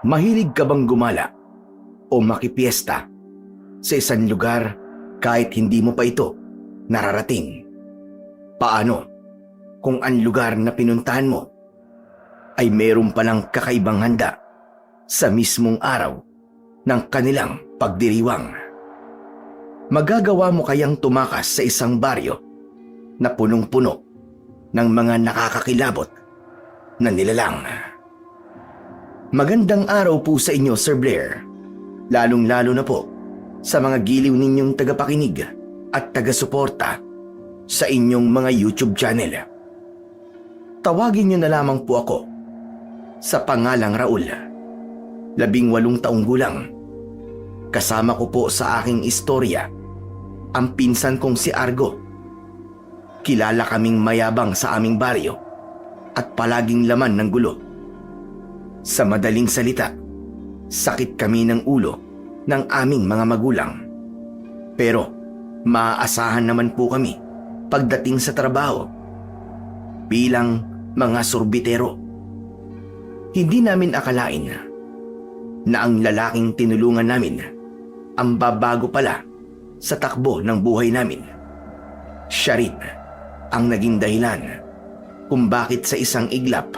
Mahilig ka bang gumala o makipiesta sa isang lugar kahit hindi mo pa ito nararating? Paano kung ang lugar na pinuntahan mo ay mayroon palang kakaibang handa sa mismong araw ng kanilang pagdiriwang? Magagawa mo kayang tumakas sa isang baryo na punong-puno ng mga nakakakilabot na nilalang? Magandang araw po sa inyo, Sir Blair. Lalong-lalo na po sa mga giliw ninyong tagapakinig at taga-suporta sa inyong mga YouTube channel. Tawagin niyo na lamang po ako sa pangalang Raul, 18 taong gulang. Kasama ko po sa aking istorya ang pinsan kong si Argo. Kilala kaming mayabang sa aming baryo at palaging laman ng gulo. Sa madaling salita, sakit kami ng ulo ng aming mga magulang. Pero maaasahan naman po kami pagdating sa trabaho bilang mga sorbitero. Hindi namin akalain na ang lalaking tinulungan namin ang babago pala sa takbo ng buhay namin. Siya rin ang naging dahilan kung bakit sa isang iglap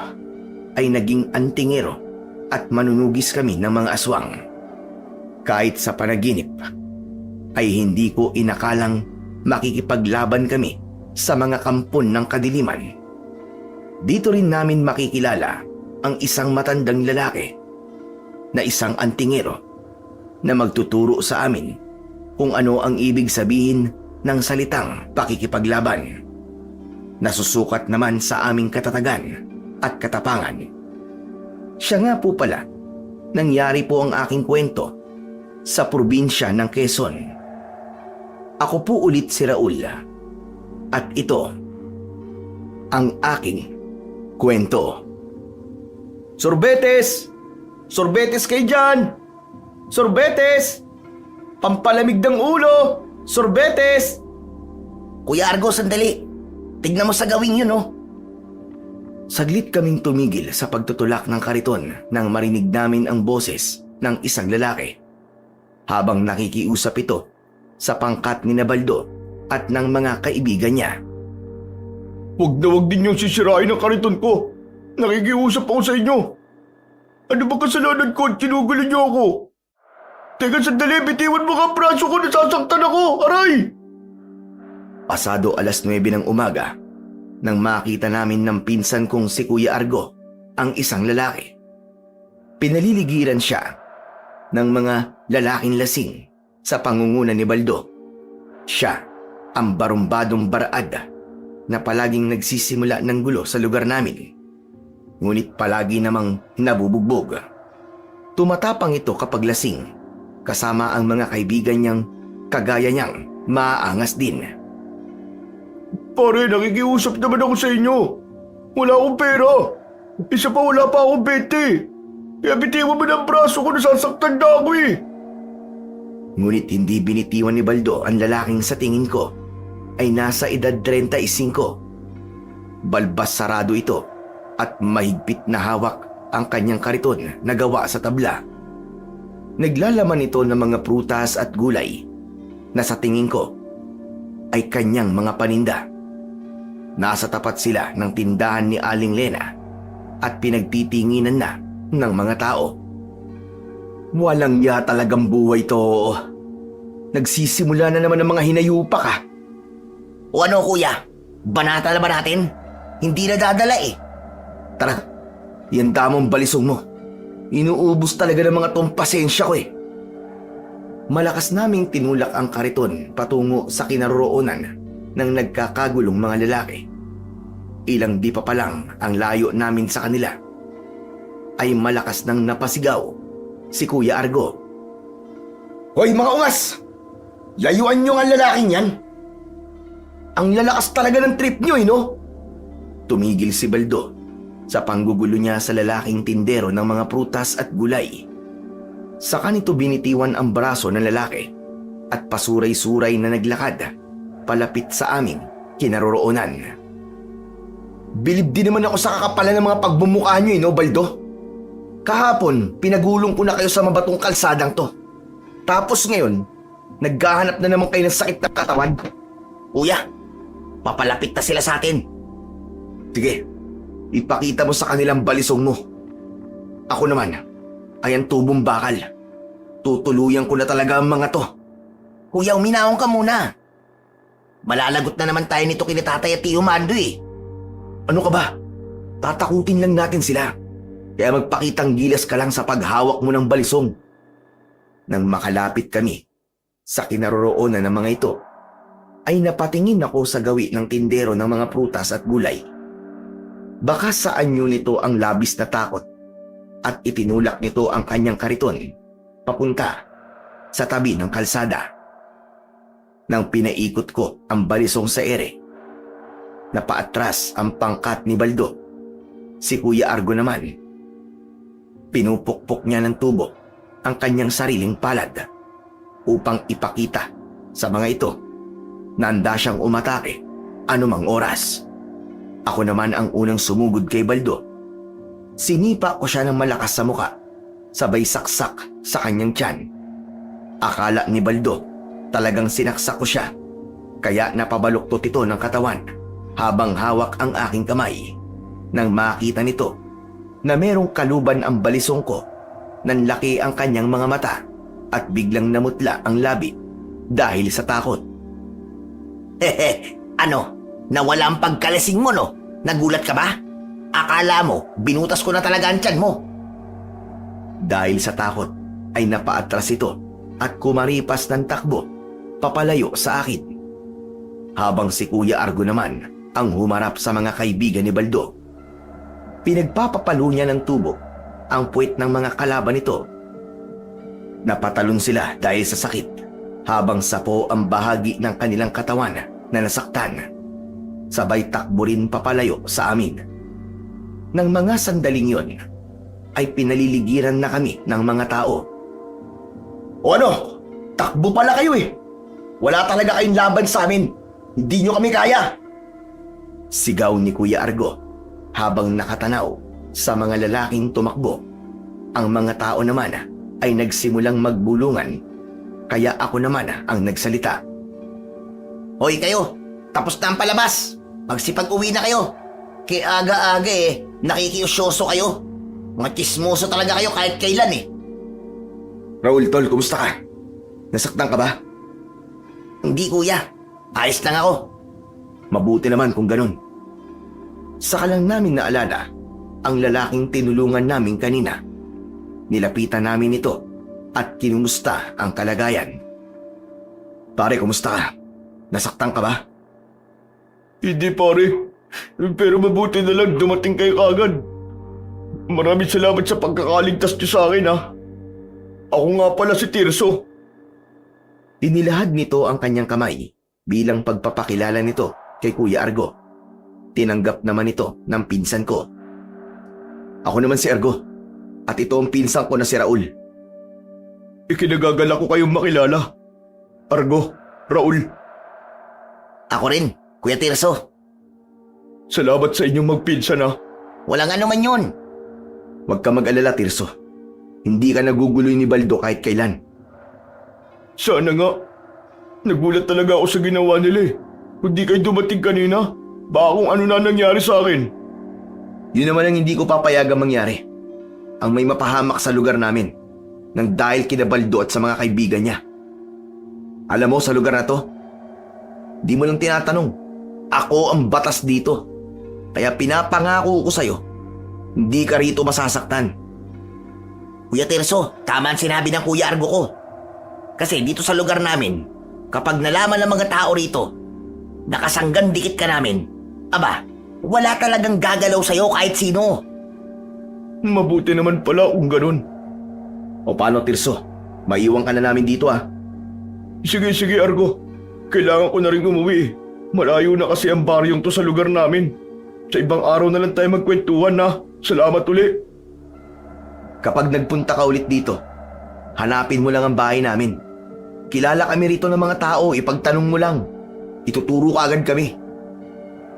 ay naging antingero at manunugis kami ng mga aswang. Kahit sa panaginip ay hindi ko inakalang makikipaglaban kami sa mga kampon ng kadiliman. Dito rin namin makikilala ang isang matandang lalaki na isang antingero na magtuturo sa amin kung ano ang ibig sabihin ng salitang pakikipaglaban. Nasusukat naman sa aming katatagan at katapangan. Siya nga po pala, nangyari po ang aking kwento sa probinsya ng Quezon. Ako po ulit si Raul at ito ang aking kwento. Sorbetes! Sorbetes kayo dyan! Sorbetes! Pampalamig ng ulo! Sorbetes! Kuya Argo, sandali. Tignan mo sa gawing yun, oh. Saglit kaming tumigil sa pagtutulak ng kariton nang marinig namin ang boses ng isang lalaki habang nakikiusap ito sa pangkat ni Nabaldo at ng mga kaibigan niya. Huwag na huwag din niyong sisirain ang kariton ko. Nakikiusap ako sa inyo. Ano ba kasalanan ko at kinugulo niyo ako? Teka sandali, bitiwan mo ang braso ko, nasasaktan ako, aray! Pasado 9:00 ng umaga nang makita namin ng pinsan kong si Kuya Argo ang isang lalaki. Pinaliligiran siya ng mga lalaking lasing sa pangunguna ni Baldo. Siya ang barumbadong baraad na palaging nagsisimula ng gulo sa lugar namin, ngunit palagi namang nabubugbog. Tumatapang ito kapag lasing, kasama ang mga kaibigan niyang kagaya niyang maaangas din. Pare, nakikiusap naman ako sa inyo. Wala akong pera. Isa pa wala pa akong 20. Kaya bitiwan mo ng braso ko, nasasaktan na ako eh. Ngunit hindi binitiwan ni Baldo ang lalaking sa tingin ko ay nasa edad 35. Balbas sarado ito at mahigpit na hawak ang kanyang kariton na gawa sa tabla. Naglalaman ito ng mga prutas at gulay na sa tingin ko ay kanyang mga paninda. Nasa tapat sila ng tindahan ni Aling Lena at pinagtitinginan na ng mga tao. Walang ya talagang buhay to. Nagsisimula na naman ng mga hinayupak ka. O ano, kuya? Banata na ba natin? Hindi na dadala eh. Tara, yan damong balisong mo. Inuubos talaga ng mga tong pasensya ko eh. Malakas naming tinulak ang kariton patungo sa kinaroroonan ng nagkakagulong mga lalaki. Ilang di pa palang ang layo namin sa kanila ay malakas nang napasigaw si Kuya Argo. Hoy mga ungas! Layuan nyo ang lalaking yan! Ang lalakas talaga ng trip nyo no? Tumigil si Baldo sa panggugulo niya sa lalaking tindero ng mga prutas at gulay. Saka nito binitiwan ang braso ng lalaki at pasuray-suray na naglakad palapit sa aming kinaroroonan. Bilib din naman ako sa kakapalan ng mga pagbumukha nyo no, Baldo? Kahapon, pinagulong ko na kayo sa mabatong kalsadang to. Tapos ngayon, naghahanap na naman kayo ng sakit na katawan. Kuya, papalapit na sila sa atin. Sige, ipakita mo sa kanilang balisong mo. Ako naman, ay ang tubong bakal. Tutuluyan ko na talaga ang mga to. Kuya, uminahon ka muna. Malalagot na naman tayo nito kina tatay at tiyo Mando eh. Ano ka ba? Tatakutin lang natin sila. Kaya magpakitang gilas ka lang sa paghawak mo ng balisong. Nang makalapit kami sa kinaroroonan ng mga ito, ay napatingin ako sa gawi ng tindero ng mga prutas at gulay. Baka sa anyo nito ang labis na takot at itinulak nito ang kanyang kariton papunta sa tabi ng kalsada. Nang pinaikot ko ang balisong sa ere, napaatras ang pangkat ni Baldo. Si Kuya Argo naman, pinupukpok niya ng tubo ang kanyang sariling palad upang ipakita sa mga ito na handa siyang umatake anumang oras. Ako naman ang unang sumugod kay Baldo. Sinipa ko siya ng malakas sa muka, sabay saksak sa kanyang tiyan. Akala ni Baldo talagang sinaksak ko siya, kaya napabaluktot ito ng katawan habang hawak ang aking kamay. Nang makita nito na merong kaluban ang balisong ko, nanlaki ang kanyang mga mata at biglang namutla ang labi dahil sa takot. Hehe, ano? Nawala ang pagkalasing mo no? Nagulat ka ba? Akala mo, binutas ko na talaga ang tiyan mo. Dahil sa takot ay napaatras ito at kumaripas ng takbo papalayo sa akin. Habang si Kuya Argo naman ang humarap sa mga kaibigan ni Baldo. Pinagpapapalo niya ng tubo ang puwit ng mga kalaban nito. Napatalon sila dahil sa sakit habang sapo ang bahagi ng kanilang katawan na nasaktan. Sabay takbo rin papalayo sa amin. Nang mga sandaling yon ay pinaliligiran na kami ng mga tao. O ano? Takbo pala kayo eh! Wala talaga kayong laban sa amin! Hindi nyo kami kaya! Sigaw ni Kuya Argo habang nakatanaw sa mga lalaking tumakbo. Ang mga tao naman ay nagsimulang magbulungan, kaya ako naman ang nagsalita. Hoy kayo, tapos na ang palabas. Magsipag-uwi na kayo. Kaya aga-aga eh, nakikiusyoso kayo. Mga chismoso talaga kayo kahit kailan eh. Raul, tol, kumusta ka? Nasaktan ka ba? Hindi kuya, ayos lang ako. Mabuti naman kung ganun. Saka lang namin naalala ang lalaking tinulungan namin kanina. Nilapitan namin ito at kinumusta ang kalagayan. Pare, kumusta ka? Nasaktan ka ba? Hindi pare, pero mabuti na lang dumating kayo kagad. Maraming salamat sa pagkakaligtas niyo sa akin ha. Ako nga pala si Tirso. Inilahad nito ang kanyang kamay bilang pagpapakilala nito kay Kuya Argo. Tinanggap naman ito ng pinsan ko. Ako naman si Argo at ito ang pinsan ko na si Raul. Ikinagagalak ko kayong makilala. Argo, Raul. Ako rin, Kuya Tirso. Salamat sa inyong magpinsan ha. Walang ano man yun. Huwag ka mag-alala, Tirso. Hindi ka naguguloy ni Baldo kahit kailan. Sana nga. Nagulat talaga ako sa ginawa nila eh. Kung di kayo dumating kanina, baka kung ano na nangyari sa akin. Yun naman ang hindi ko papayagang mangyari. Ang may mapahamak sa lugar namin nang dahil kina Baldo at sa mga kaibigan niya. Alam mo sa lugar na to, di mo lang tinatanong. Ako ang batas dito. Kaya pinapangako ko sa'yo, hindi ka rito masasaktan. Kuya Tirso, tama ang sinabi ng Kuya Argo ko. Kasi dito sa lugar namin, kapag nalaman ng mga tao rito, nakasanggan dikit ka namin, aba, wala talagang gagalaw sa'yo kahit sino. Mabuti naman pala kung ganun. O paano, Tirso? Maiwan ka na namin dito ah. Sige, Argo. Kailangan ko na rin umuwi. Malayo na kasi ang baryong to sa lugar namin. Sa ibang araw na lang tayo magkwentuhan ha. Salamat uli. Kapag nagpunta ka ulit dito, hanapin mo lang ang bahay namin. Kilala kami rito ng mga tao, ipagtanong mo lang. Ituturo ka agad kami.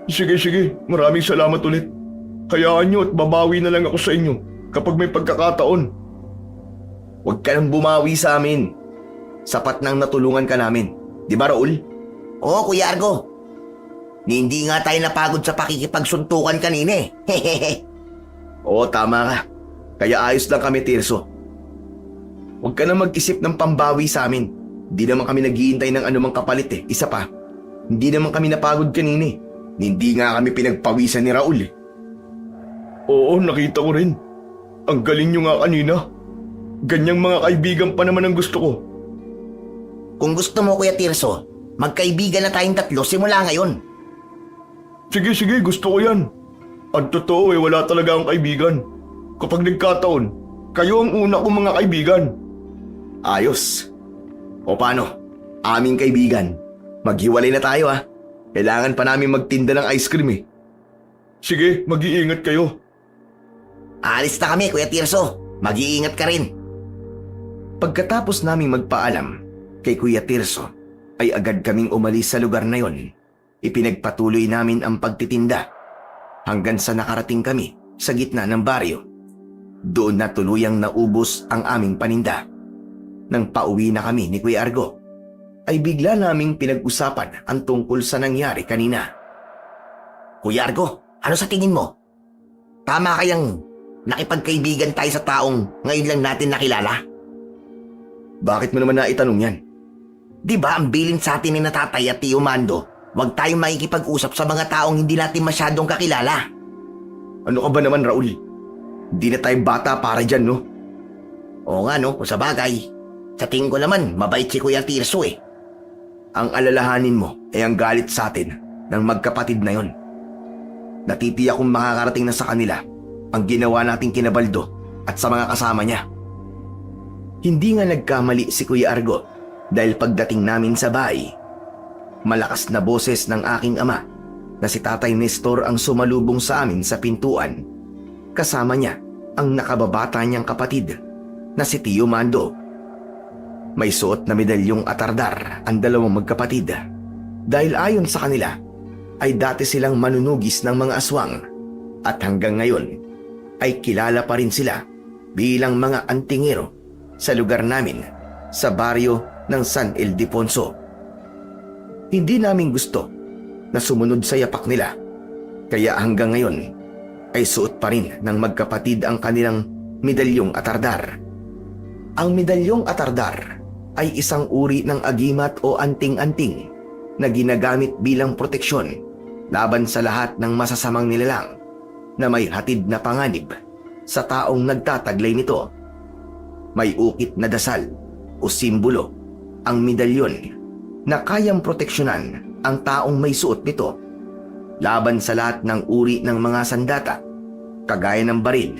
Sige. Maraming salamat ulit. Hayaan nyo at babawi na lang ako sa inyo. kapag may pagkakataon. Huwag ka nang bumawi sa amin. Sapat nang natulungan ka namin. Di ba, Raul? Oo, Kuya Argo. Hindi nga tayo napagod sa pakikipagsuntukan kanina eh. Hehehe. Oo, tama ka. Kaya ayos lang kami, Tirso. Huwag ka na mag-isip ng pambawi sa amin. Hindi naman kami naghihintay ng anumang kapalit eh. Isa pa, hindi naman kami napagod kanina eh. Hindi nga kami pinagpawisan ni Raul eh. Oo, nakita ko rin. Ang galing nyo nga kanina. Ganyang mga kaibigan pa naman ang gusto ko. Kung gusto mo, Kuya Tirso, magkaibigan na tayong tatlo simula ngayon. Sige, gusto ko yan. Ang totoo wala talaga akong kaibigan. Kapag nagkataon, kayo ang una kong mga kaibigan. Ayos. O paano? Aming kaibigan. Maghiwalay na tayo ah. Kailangan pa namin magtinda ng ice cream eh. Sige, mag-iingat kayo. Alis na kami, Kuya Tirso. Mag-iingat ka rin. Pagkatapos naming magpaalam kay Kuya Tirso, ay agad kaming umalis sa lugar na yon. Ipinagpatuloy namin ang pagtitinda hanggang sa nakarating kami sa gitna ng baryo. Doon na tuluyang naubos ang aming paninda. Nang pauwi na kami ni Kuya Argo, ay bigla naming pinag-usapan ang tungkol sa nangyari kanina. Kuya Argo, ano sa tingin mo? Tama kayang nakipagkaibigan tayo sa taong ngayon lang natin nakilala? Bakit mo naman naitanong yan? Di ba ang bilin sa atin ni na Tatay at Tio Mando, huwag tayong makikipag-usap sa mga taong hindi natin masyadong kakilala? Ano ka ba naman, Raul? Hindi na tayo bata para dyan, no? Oo nga no, kung sa bagay. Sa tingin ko naman, mabait si Kuya Tirso eh. Ang alalahanin mo ay ang galit sa atin ng magkapatid na yon. Natitiyak kong makakarating na sa kanila ang ginawa nating kinabaldo at sa mga kasama niya. Hindi nga nagkamali si Kuya Argo dahil pagdating namin sa bahay, malakas na boses ng aking ama na si Tatay Nestor ang sumalubong sa amin sa pintuan. Kasama niya ang nakababata niyang kapatid na si Tio Mando. May suot na medalyong atardar ang dalawang magkapatid dahil ayon sa kanila ay dati silang manunugis ng mga aswang at hanggang ngayon ay kilala pa rin sila bilang mga antingero sa lugar namin sa baryo ng San Ildefonso. Hindi namin gusto na sumunod sa yapak nila kaya hanggang ngayon ay suot pa rin ng magkapatid ang kanilang medalyong atardar. Ang medalyong atardar ay isang uri ng agimat o anting-anting na ginagamit bilang proteksyon laban sa lahat ng masasamang nilalang na may hatid na panganib sa taong nagtataglay nito. May ukit na dasal o simbolo ang medalyon na kayang proteksyonan ang taong may suot nito laban sa lahat ng uri ng mga sandata kagaya ng baril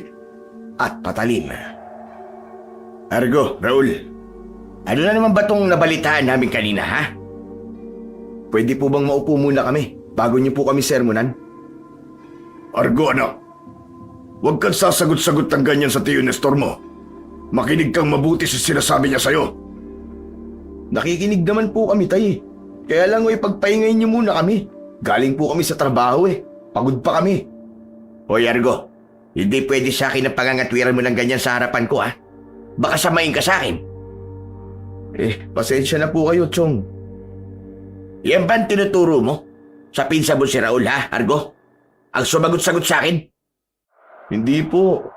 at patalim. Argo, Raul. Ano na naman ba tong nabalitaan namin kanina, ha? Pwede po bang maupo muna kami bago niyo po kami sermonan? Argo, anak. Huwag kang sasagot-sagot ng ganyan sa Tio Nestor mo. Makinig kang mabuti sa sinasabi niya sa'yo. Nakikinig naman po kami, tay. Kaya lang ipagpahingayin niyo muna kami. Galing po kami sa trabaho eh. Pagod pa kami. Hoy Argo, hindi pwede sa akin na pangangatwiran mo ng ganyan sa harapan ko, ha? Baka samain ka sa akin. Pasensya na po kayo, Chong. Yan ba ang tinuturo mo? Sa pinsa mo si Raul, ha, Argo? Ang sumagot-sagot sa akin? Hindi po.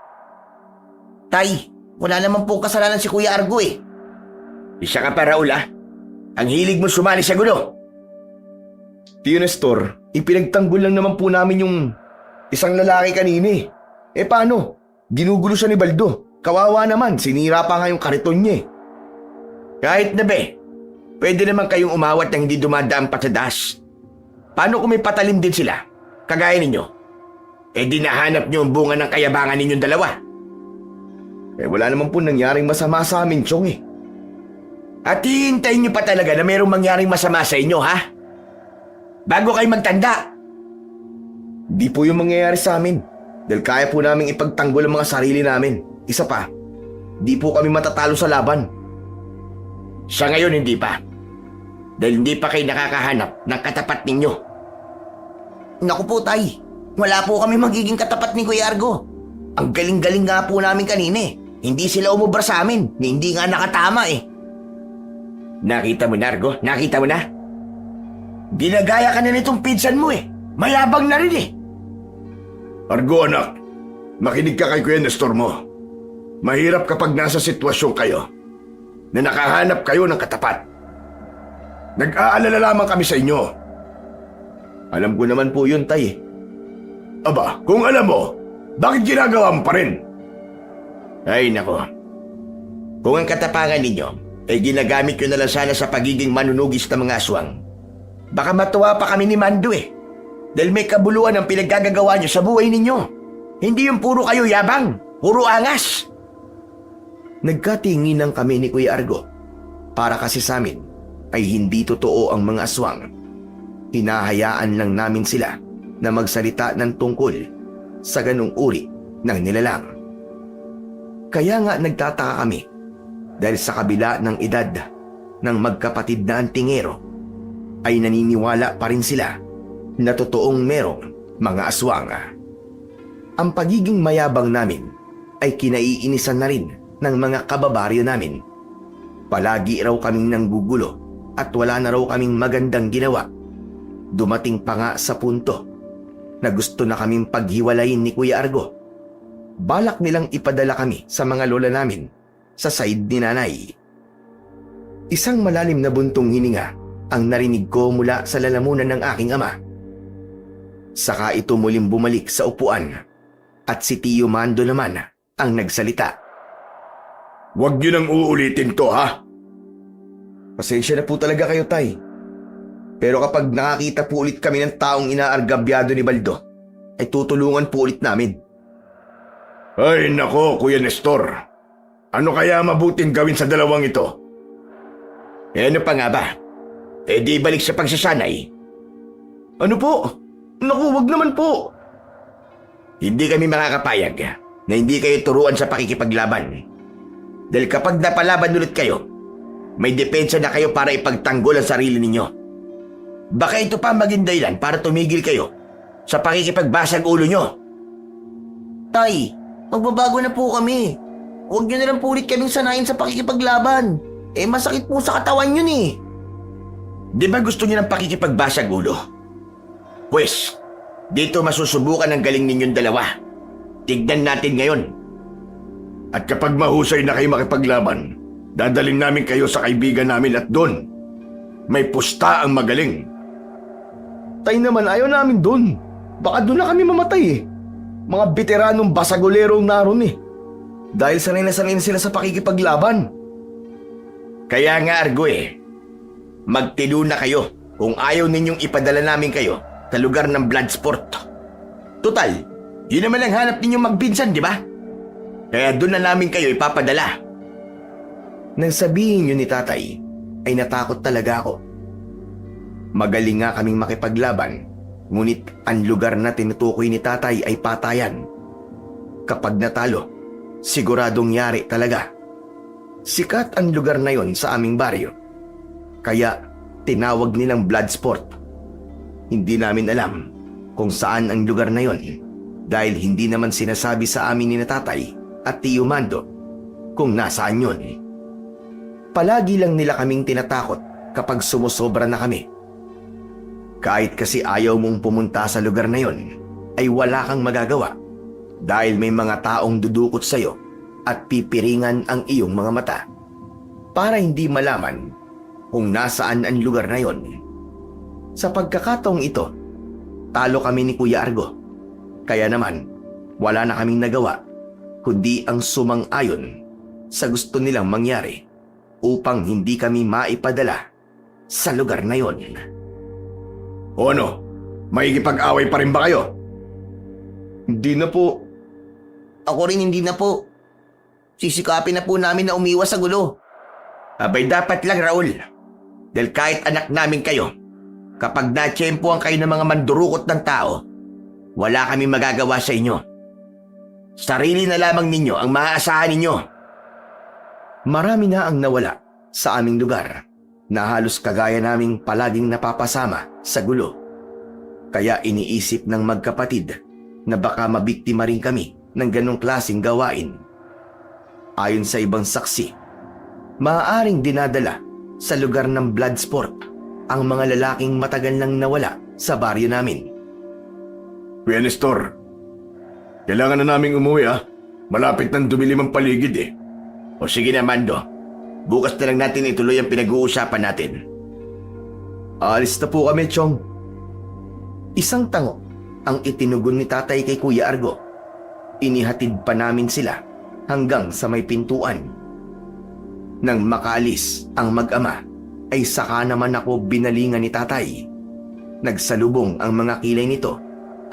Tay, wala naman po kasalanan si Kuya Argo eh. Isa ka pa, Raul, ha? Ang hilig mo sumali sa gulo. Tio Nestor, ipinagtanggol lang naman po namin yung isang lalaki kanina eh. Paano? Ginugulo siya ni Baldo. Kawawa naman, sinira pa nga yung kariton niya eh. Kahit na be, pwede naman kayong umawat ng hindi dumadaan pa sa das. Paano kung may patalim din sila, kagaya ninyo? Di nahanap niyo ang bunga ng kayabangan ninyong dalawa. Wala naman po nangyaring masama sa amin, Chong eh. At hihintayin niyo pa talaga na mayroong mangyaring masama sa inyo, ha? Bago kayo magtanda. Di po yung mangyayari sa amin. Dahil kaya po namin ipagtanggol ang mga sarili namin. Isa pa, di po kami matatalo sa laban. Sa ngayon hindi pa. Dahil hindi pa kayo nakakahanap ng katapat ninyo. Naku po, tay. Wala po kami magiging katapat ni Kuya Argo. Ang galing-galing nga po namin kanina eh. Hindi sila umubra sa amin. Hindi nga nakatama eh. Nakita mo na, Argo? Nakita mo na? Ginagaya ka na nitong pinsan mo eh. Mayabang na rin eh. Argo anak, makinig ka kay Kuya Nestor mo. Mahirap kapag nasa sitwasyon kayo na nakahanap kayo ng katapat. Nag-aalala lamang kami sa inyo. Alam ko naman po yun, Tay. Aba, kung alam mo, bakit ginagawa mo pa rin? Ay, nako. Kung ang katapangan ninyo ay ginagamit ko na lang sana sa pagiging manunugis ng mga aswang, baka matuwa pa kami ni Mando eh. Dahil may kabuluhan ang pinaggagawa niyo sa buhay ninyo. Hindi yung puro kayo yabang, puro angas. Nagkatinginan kami ni Kuya Argo. Para kasi sa amin ay hindi totoo ang mga aswang. Hinahayaan lang namin sila na magsalita ng tungkol sa ganung uri ng nilalang. Kaya nga nagtataka kami dahil sa kabila ng edad ng magkapatid na antingero ay naniniwala pa rin sila na totoong merong mga aswang. Ang pagiging mayabang namin ay kinaiinisan na rin ng mga kababaryo namin. Palagi raw kaming nanggugulo at wala na raw kaming magandang ginawa. Dumating pa nga sa punto na gusto na kaming paghiwalayin ni Kuya Argo. Balak nilang ipadala kami sa mga lola namin sa side ni nanay. Isang malalim na buntong hininga ang narinig ko mula sa lalamunan ng aking ama. Saka ito muling bumalik sa upuan at si Tio Mando naman ang nagsalita. Huwag niyo nang uulitin to, ha? Pasensya na po talaga kayo, Tay. Pero kapag nakakita po ulit kami ng taong inaargabyado ni Baldo, ay tutulungan po ulit namin. Ay nako, Kuya Nestor. Ano kaya mabuting gawin sa dalawang ito? Eh ano pa nga ba? Eh di balik sa pagsasanay. Ano po? Naku, wag naman po. Hindi kami makakapayag na hindi kayo turuan sa pakikipaglaban. Dahil kapag napalaban ulit kayo, may depensa na kayo para ipagtanggol ang sarili ninyo. Baka ito pa maging dahilan para tumigil kayo sa pakikipagbasag ulo nyo. Tay, magbabago na po kami. Huwag niyo na lang po ulit kaming sanayin sa pakikipaglaban. Eh masakit po sa katawan yun eh. Di ba gusto niyo ng pakikipagbasag ulo? Pwes, dito masusubukan ang galing ninyong dalawa. Tignan natin ngayon. At kapag mahusay na kayo makipaglaban, dadalhin namin kayo sa kaibigan namin at doon may pusta ang magaling. Tay naman, ayaw namin doon. Baka doon na kami mamatay eh. Mga veteranong basagolerong naroon eh. Dahil sanay na sila sa pakikipaglaban. Kaya nga Argo eh, magtilo na kayo kung ayaw ninyong ipadala namin kayo sa lugar ng Bloodsport. Total, yun naman ang hanap ninyong magbinsan, di ba? Kaya doon na namin kayo ipapadala. Nang sabihin yun ni tatay, ay natakot talaga ako. Magaling nga kaming makipaglaban, ngunit ang lugar na tinutukoy ni tatay ay patayan. Kapag natalo, siguradong yari talaga. Sikat ang lugar na yon sa aming baryo. Kaya tinawag nilang Bloodsport. Hindi namin alam kung saan ang lugar na yon dahil hindi naman sinasabi sa amin ni tatay at Tio Mando kung nasaan yun. Palagi lang nila kaming tinatakot kapag sumusobra na kami. Kahit kasi ayaw mong pumunta sa lugar na yon, ay wala kang magagawa dahil may mga taong dudukot sa'yo at pipiringan ang iyong mga mata para hindi malaman kung nasaan ang lugar na yon. Sa pagkakataong ito, talo kami ni Kuya Argo. Kaya naman, wala na kaming nagawa kundi ang sumang-ayon sa gusto nilang mangyari upang hindi kami maipadala sa lugar na yon. O ano, maikipag-away pa rin ba kayo? Hindi na po. Ako rin hindi na po. Sisikapin na po namin na umiwas sa gulo. Abay dapat lang, Raul. Dahil kahit anak namin kayo, kapag natsyempohan kayo ng mga mandurukot ng tao, wala kami magagawa sa inyo. Sarili na lamang ninyo ang maaasahan ninyo. Marami na ang nawala sa aming lugar na halos kagaya naming palaging napapasama sa gulo. Kaya iniisip ng magkapatid na baka mabiktima rin kami ng ganong klaseng gawain. Ayon sa ibang saksi, maaaring dinadala sa lugar ng blood sport ang mga lalaking matagal nang nawala sa baryo namin. Kuya Nestor, kailangan na naming umuwi ha. Malapit nang dumilim ang paligid eh. O sige na, Mando. Bukas na lang natin ituloy ang pinag-uusapan natin. Alis na po kami, Chong. Isang tango ang itinugon ni tatay kay Kuya Argo. Inihatid pa namin sila hanggang sa may pintuan. Nang makaalis ang mag-ama, ay saka naman ako binalingan ni tatay. Nagsalubong ang mga kilay nito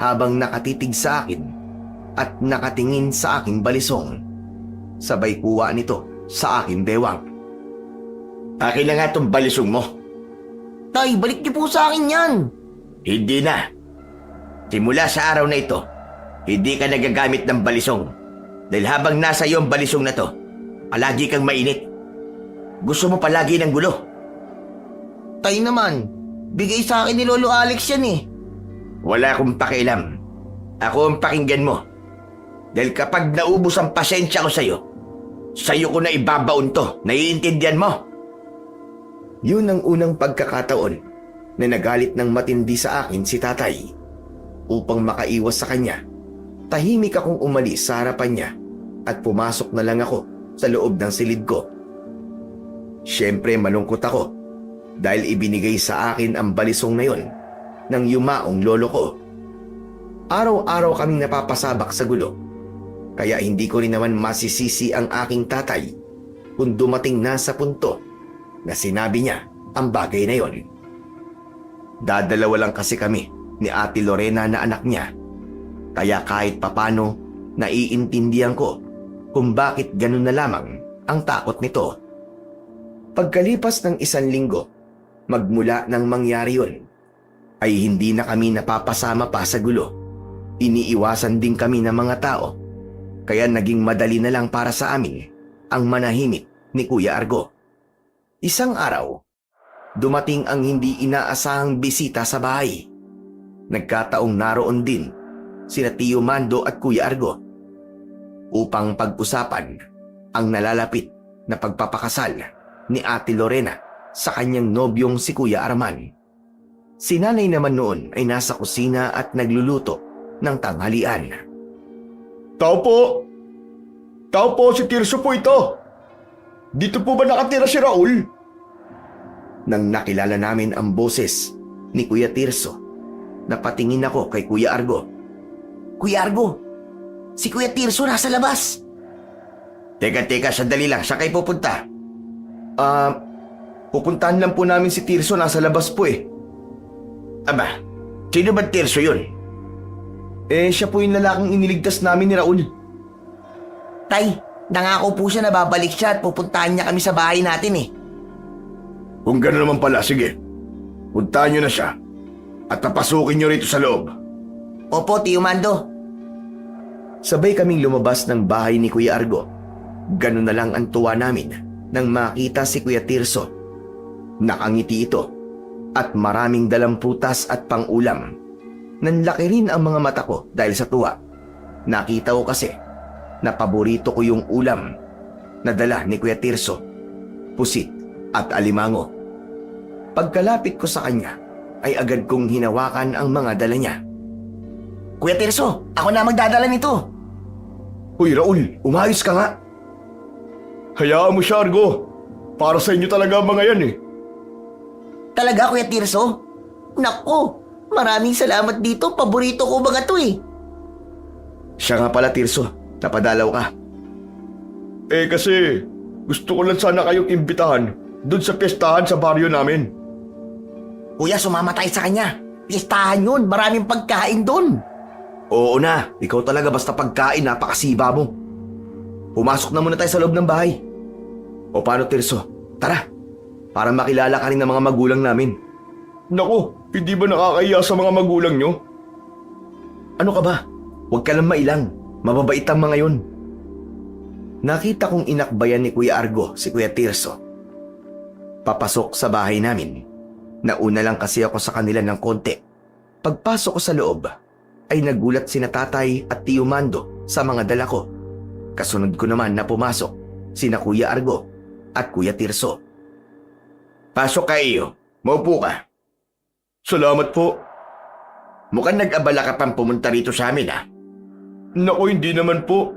habang nakatitig sa akin at nakatingin sa aking balisong. Sabay kuha nito sa aking bewang. Akin na nga itong balisong mo. Tay, balik niyo po sa akin yan. Hindi na. Simula sa araw na ito, hindi ka nagagamit ng balisong. Dahil habang nasa iyo ang balisong na to, palagi kang mainit. Gusto mo palagi ng gulo. Tay naman, bigay sa akin ni Lolo Alex yan eh. Wala akong pakialam. Ako ang pakinggan mo. Dahil kapag naubos ang pasensya ko sa'yo ko na ibabaon to. Naiintindihan mo? Yun ang unang pagkakataon na nagalit ng matindi sa akin si tatay. Upang makaiwas sa kanya, tahimik akong umalis sa harapan niya at pumasok na lang ako sa loob ng silid ko. Siyempre malungkot ako dahil ibinigay sa akin ang balisong na yon ng yumaong lolo ko. Araw-araw kaming napapasabak sa gulo, kaya hindi ko rin naman masisisi ang aking tatay kung dumating na sa punto na sinabi niya ang bagay na yon. Dadalawa lang kasi kami ni Ate Lorena na anak niya, kaya kahit papano naiintindihan ko kung bakit ganun na lamang ang takot nito. Pagkalipas ng 1 linggo, magmula nang mangyari yun, ay hindi na kami napapasama pa sa gulo. Iniiwasan din kami ng mga tao, kaya naging madali na lang para sa amin ang manahimik ni Kuya Argo. Isang araw, dumating ang hindi inaasahang bisita sa bahay. Nagkataong naroon din sina Tio Mando at Kuya Argo upang pag-usapan ang nalalapit na pagpapakasal ni Ate Lorena sa kanyang nobyong si Kuya Arman. Si nanay naman noon ay nasa kusina at nagluluto ng tanghalian. Tao po! Tao po, si Tirso po ito! Dito po ba nakatira si Raul? Nang nakilala namin ang boses ni Kuya Tirso, napatingin ako kay Kuya Argo. Kuya Argo, si Kuya Tirso nasa labas. Teka, sandali lang. Saan kayo pupunta? Pupuntahan lang po namin si Tirso, nasa labas po eh. Aba, sino ba Tirso yun? Siya po yung lalaking iniligtas namin ni Raul. Tay, nangako po siya na babalik siya at pupuntahan niya kami sa bahay natin eh. Kung gano'n naman pala, sige. Puntahan nyo na siya at papasukin nyo rito sa loob. Opo, Tio Mando. Sabay kaming lumabas ng bahay ni Kuya Argo. Ganun na lang ang tuwa namin nang makita si Kuya Tirso. Nakangiti ito at maraming dalang prutas at pang-ulam. Nanlaki rin ang mga mata ko dahil sa tuwa. Nakita ko kasi na paborito ko yung ulam na dala ni Kuya Tirso, pusit at alimango. Pagkalapit ko sa kanya ay agad kong hinawakan ang mga dala niya. Kuya Tirso, ako na magdadala nito. Hoy Raul, umayos ka nga. Hayaan mo siya, Argo. Para sa inyo talaga ang mga yan eh. Talaga, Kuya Tirso? Nako, maraming salamat dito. Paborito ko mga to eh. Siya nga pala, Tirso. Napadalaw ka. Kasi gusto ko lang sana kayong imbitahan doon sa piyestahan sa baryo namin. Kuya, sumama tayo sa kanya. Piestahan yun, maraming pagkain doon. Oo na, ikaw talaga basta pagkain, napakasiba mo. Pumasok na muna tayo sa loob ng bahay. O paano, Tirso? Tara, para makilala ka rin ng mga magulang namin. Naku, hindi ba nakakahiya sa mga magulang nyo? Ano ka ba? Huwag ka lang mailang. Mababait ang mga yun. Nakita kong inakbayan ni Kuya Argo si Kuya Tirso. Papasok sa bahay namin. Nauna lang kasi ako sa kanila ng konti. Pagpasok ko sa loob, ay nagulat sina tatay at Tio Mando sa mga dala ko. Kasunod ko naman na pumasok sina Kuya Argo at Kuya Tirso. Pasok ka iyo. Maupo ka. Salamat po. Mukhang nag-abala ka pang pumunta rito sa amin Naku, hindi naman po.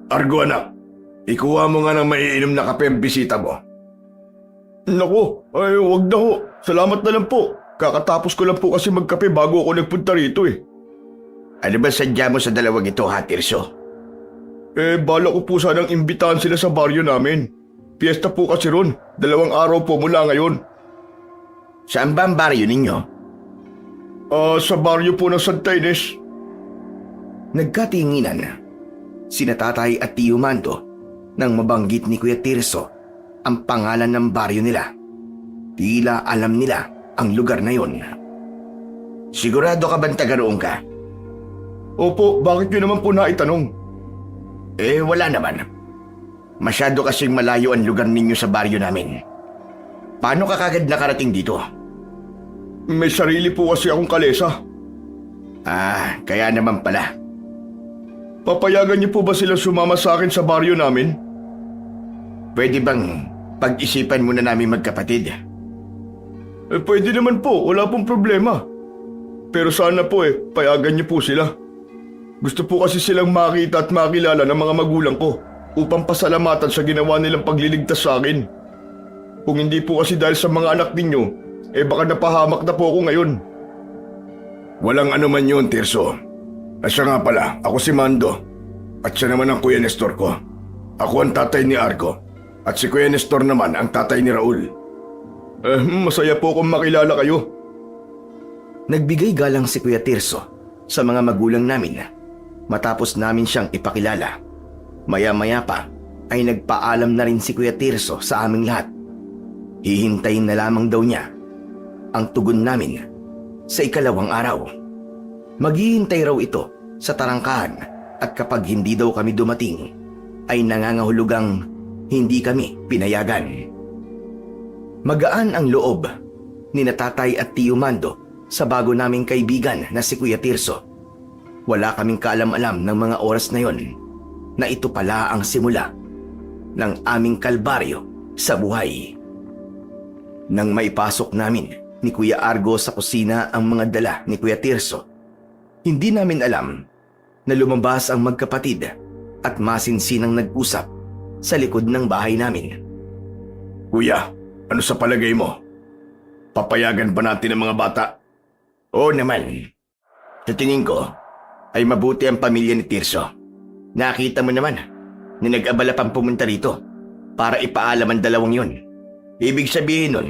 Argo anak, ikuha mo nga ng maiinom na kape ang bisita mo. Naku, ay wag na ho. Salamat na lang po. Kakatapos ko lang po kasi magkape bago ako nagpunta rito eh. Ano ba sadya mo sa dalawang ito, Tirso? Bala ko po sanang imbitahan sila sa baryo namin. Piyesta po kasi ron. 2 araw po mula ngayon. Saan ba ang baryo ninyo? Sa baryo po ng Santa Ines. Nagkatinginan sina Tatay at Tio Mando nang mabanggit ni Kuya Tirso ang pangalan ng baryo nila. Tila alam nila ang lugar na yon. Sigurado ka bang taga roon ka? Opo, bakit nyo naman po naitanong? Wala naman. Masyado kasing malayo ang lugar ninyo sa baryo namin. Paano ka kagad nakarating dito? May sarili po kasi akong kalesa. Kaya naman pala. Papayagan niyo po ba sila sumama sa akin sa baryo namin? Pwede bang pag-isipan muna namin magkapatid? Pwede naman po, wala pong problema. Pero sana po payagan niyo po sila. Gusto po kasi silang makita at makilala ng mga magulang ko upang pasalamatan sa ginawa nilang pagliligtas sa akin. Kung hindi po kasi dahil sa mga anak ninyo, baka napahamak na po ako ngayon. Walang ano man yun, Tirso. Siya nga pala, ako si Mando. At siya naman ang Kuya Nestor ko. Ako ang tatay ni Argo. At si Kuya Nestor naman ang tatay ni Raul. Masaya po akong makilala kayo. Nagbigay galang si Kuya Tirso sa mga magulang namin matapos namin siyang ipakilala. Maya-maya pa ay nagpaalam na rin si Kuya Tirso sa aming lahat. Hihintayin na lamang daw niya ang tugon namin sa 2nd araw. Maghihintay raw ito sa tarangkahan at kapag hindi daw kami dumating ay nangangahulugang hindi kami pinayagan. Magaan ang loob ni Tatay at Tio Mando sa bago naming kaibigan na si Kuya Tirso. Wala kaming kaalam-alam ng mga oras na yon na ito pala ang simula ng aming kalbaryo sa buhay. Nang maipasok namin ni Kuya Argo sa kusina ang mga dala ni Kuya Tirso, hindi namin alam na lumabas ang magkapatid at masinsinang nag-usap sa likod ng bahay namin. Kuya, ano sa palagay mo? Papayagan ba natin ang mga bata? Oo naman. Sa tingin ko ay mabuti ang pamilya ni Tirso. Nakita mo naman na nag-abala pang pumunta rito para ipaalam ang dalawang yon. Ibig sabihin nun,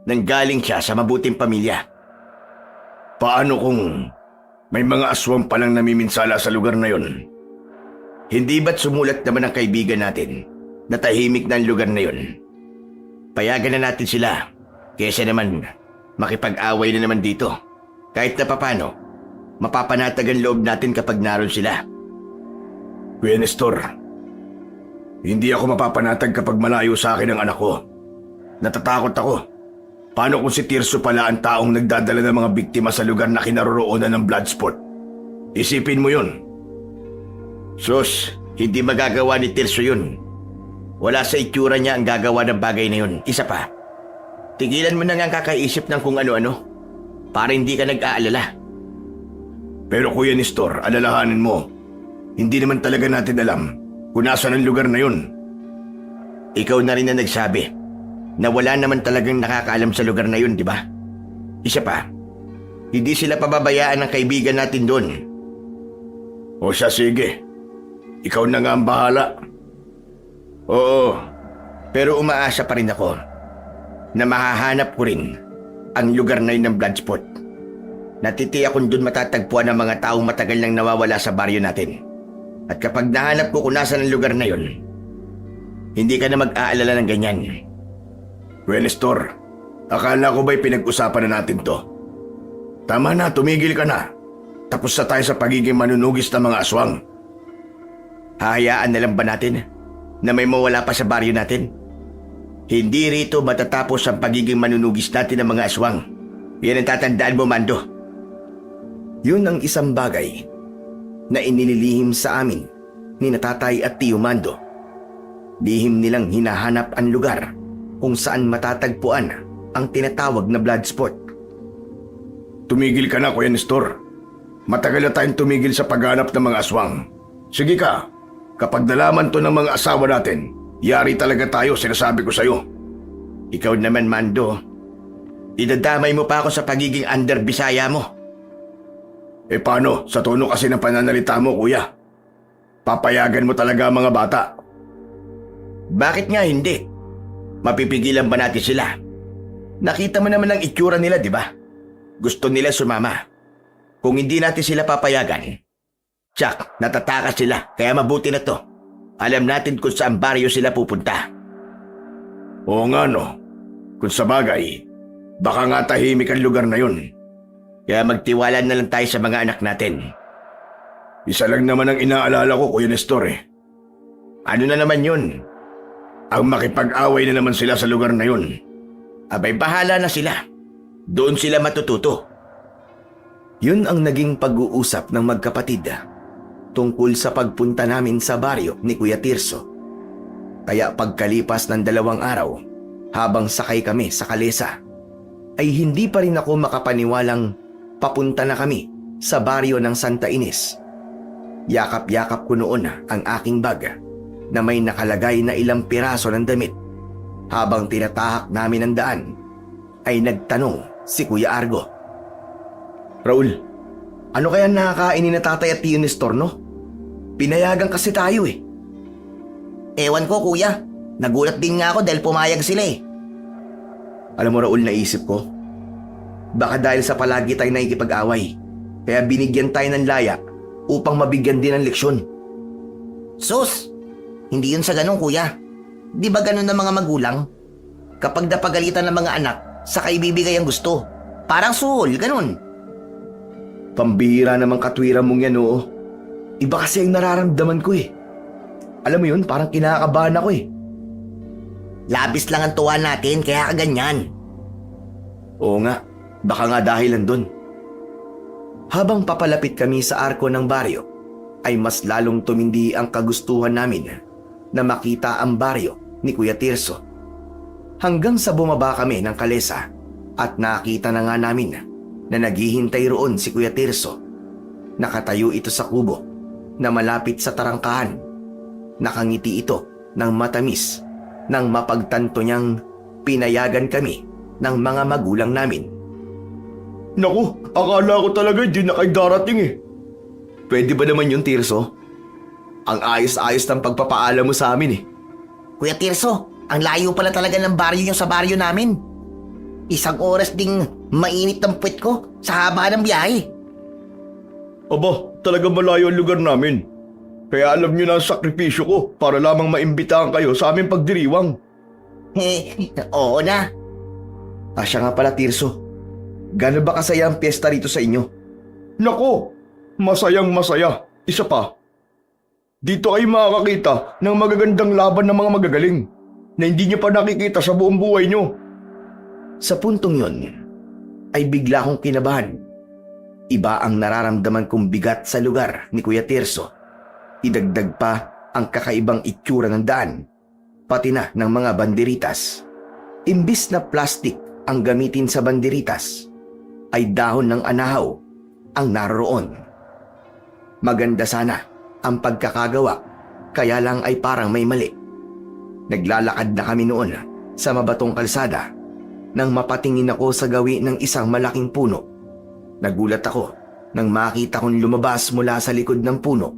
nanggaling siya sa mabuting pamilya. Paano kung may mga aswang palang namiminsala sa lugar na yon? Hindi ba't sumulat naman ang kaibigan natin na tahimik na ang lugar na yon? Payagan na natin sila kaysa naman makipag-away na naman dito. Kahit na papano, mapapanatag ang loob natin kapag naroon sila. Kuya Nestor, hindi ako mapapanatag kapag malayo sa akin ang anak ko. Natatakot ako. Paano kung si Tirso pala ang taong nagdadala ng mga biktima sa lugar na kinaroroonan ng Bloodsport? Isipin mo yun. Sus, hindi magagawa ni Tirso yun. Wala sa itsura niya ang gagawa ng bagay na yun. Isa pa, tigilan mo na nga ang kakaisip ng kung ano-ano para hindi ka nag-aalala. Pero Kuya Nestor, alalahanin mo, hindi naman talaga natin alam kung nasaan ang lugar na yun. Ikaw na rin na nagsabi na wala naman talagang nakakaalam sa lugar na yun, di ba? Isa pa, hindi sila pababayaan ng kaibigan natin doon. O siya, sige. Ikaw na nga ang bahala. Oo, pero umaasa pa rin ako na mahahanap ko rin ang lugar na yun ng Bloodsport. Natitiyak kung doon matatagpuan ang mga taong matagal nang nawawala sa baryo natin. At kapag nahanap ko kung nasan ang lugar na yun, hindi ka na mag-aalala ng ganyan. Kuya Nestor, akala ko ba'y pinag-usapan na natin to? Tama na, tumigil ka na. Tapos na tayo sa pagiging manunugis ng mga aswang. Hahayaan na lang ba natin na may mawala pa sa baryo natin? Hindi rito matatapos ang pagiging manunugis natin ng mga aswang. Yan ang tatandaan mo, Mando. Yun ang isang bagay na inililihim sa amin ni Natatay at Tio Mando. Lihim nilang hinahanap ang lugar kung saan matatagpuan ang tinatawag na blood sport. Tumigil ka na, Kuya Nestor. Matagal na tayong tumigil sa paghanap ng mga aswang. Sige ka, kapag nalaman to ng mga asawa natin, yari talaga tayo, sinasabi ko sa'yo. Ikaw naman, Mando. Idadamay mo pa ako sa pagiging under Bisaya mo. Eh paano, sa tono kasi ng pananalita mo, Kuya? Papayagan mo talaga ang mga bata. Bakit nga hindi? Mapipigilan ba natin sila? Nakita mo naman ang itsura nila, di ba? Gusto nila sumama. Kung hindi natin sila papayagan, tsak, natatakas sila, kaya mabuti na to. Alam natin kung saan baryo sila pupunta. Oo nga no, kung sa bagay, baka nga tahimik ang lugar na yun. Kaya magtiwala na lang tayo sa mga anak natin. Isa lang naman ang inaalala ko, Kuya Nestor eh. Ano na naman yun? Ang makipag-away na naman sila sa lugar na yun. Abay, bahala na sila. Doon sila matututo. Yun ang naging pag-uusap ng magkapatid tungkol sa pagpunta namin sa baryo ni Kuya Tirso. Kaya pagkalipas ng 2 araw, habang sakay kami sa kalesa, ay hindi pa rin ako makapaniwalang papunta na kami sa baryo ng Santa Ines. Yakap-yakap ko noon ang aking bag na may nakalagay na ilang piraso ng damit. Habang tinatahak namin ang daan, ay nagtanong si Kuya Argo. Raul, ano kaya nakakain ni Tatay at Tio Nestor, no? Pinayagan kasi tayo eh. Ewan ko, kuya. Nagulat din nga ako dahil pumayag sila eh. Alam mo, Raul, naisip ko, baka dahil sa palagi tayo nakikipag-away, kaya binigyan tayo ng laya upang mabigyan din ng leksyon. Sus! Hindi yun sa ganun, kuya. Di ba ganun ng mga magulang? Kapag napagalitan ng mga anak, saka ibibigay ang gusto. Parang suhol, ganun. Pambihira namang katwiran mong yan, oo. Iba kasi ang nararamdaman ko eh. Alam mo yun, parang kinakabahan ako eh. Labis lang ang tuwa natin, kaya kaganyan. Oo nga, baka nga dahilan dun. Habang papalapit kami sa arko ng baryo, ay mas lalong tumindi ang kagustuhan namin na makita ang baryo ni Kuya Tirso. Hanggang sa bumaba kami ng kalesa at nakita na nga namin na naghihintay roon si Kuya Tirso. Nakatayo ito sa kubo na malapit sa tarangkahan. Nakangiti ito ng matamis nang mapagtanto niyang pinayagan kami ng mga magulang namin. Naku, akala ko talaga hindi na kayo darating eh. Pwede ba naman yun, Tirso? Ang ayos-ayos ng pagpapaalam mo sa amin eh. Kuya Tirso, ang layo pala talaga ng baryo nyo sa baryo namin. 1 oras ding mainit ang puwet ko sa haba ng biyahe. Aba, talaga malayo ang lugar namin. Kaya alam nyo na ang sakripisyo ko para lamang maimbitahan kayo sa aming pagdiriwang. Oo na. Siya nga pala, Tirso. Gano'n ba kasaya ang piyesta rito sa inyo? Nako, masayang masaya. Isa pa, dito ay makakakita ng magagandang laban ng mga magagaling na hindi nyo pa nakikita sa buong buhay nyo. Sa puntong yon, ay bigla akong kinabahan. Iba ang nararamdaman kong bigat sa lugar ni Kuya Tirso. Idagdag pa ang kakaibang itsura ng daan, pati na ng mga banderitas. Imbis na plastik ang gamitin sa banderitas, ay dahon ng anahaw ang naroon. Maganda sana ang pagkakagawa, kaya lang ay parang may mali. Naglalakad na kami noon sa mabatong kalsada nang mapatingin ako sa gawi ng isang malaking puno. Nagulat ako nang makita kong lumabas mula sa likod ng puno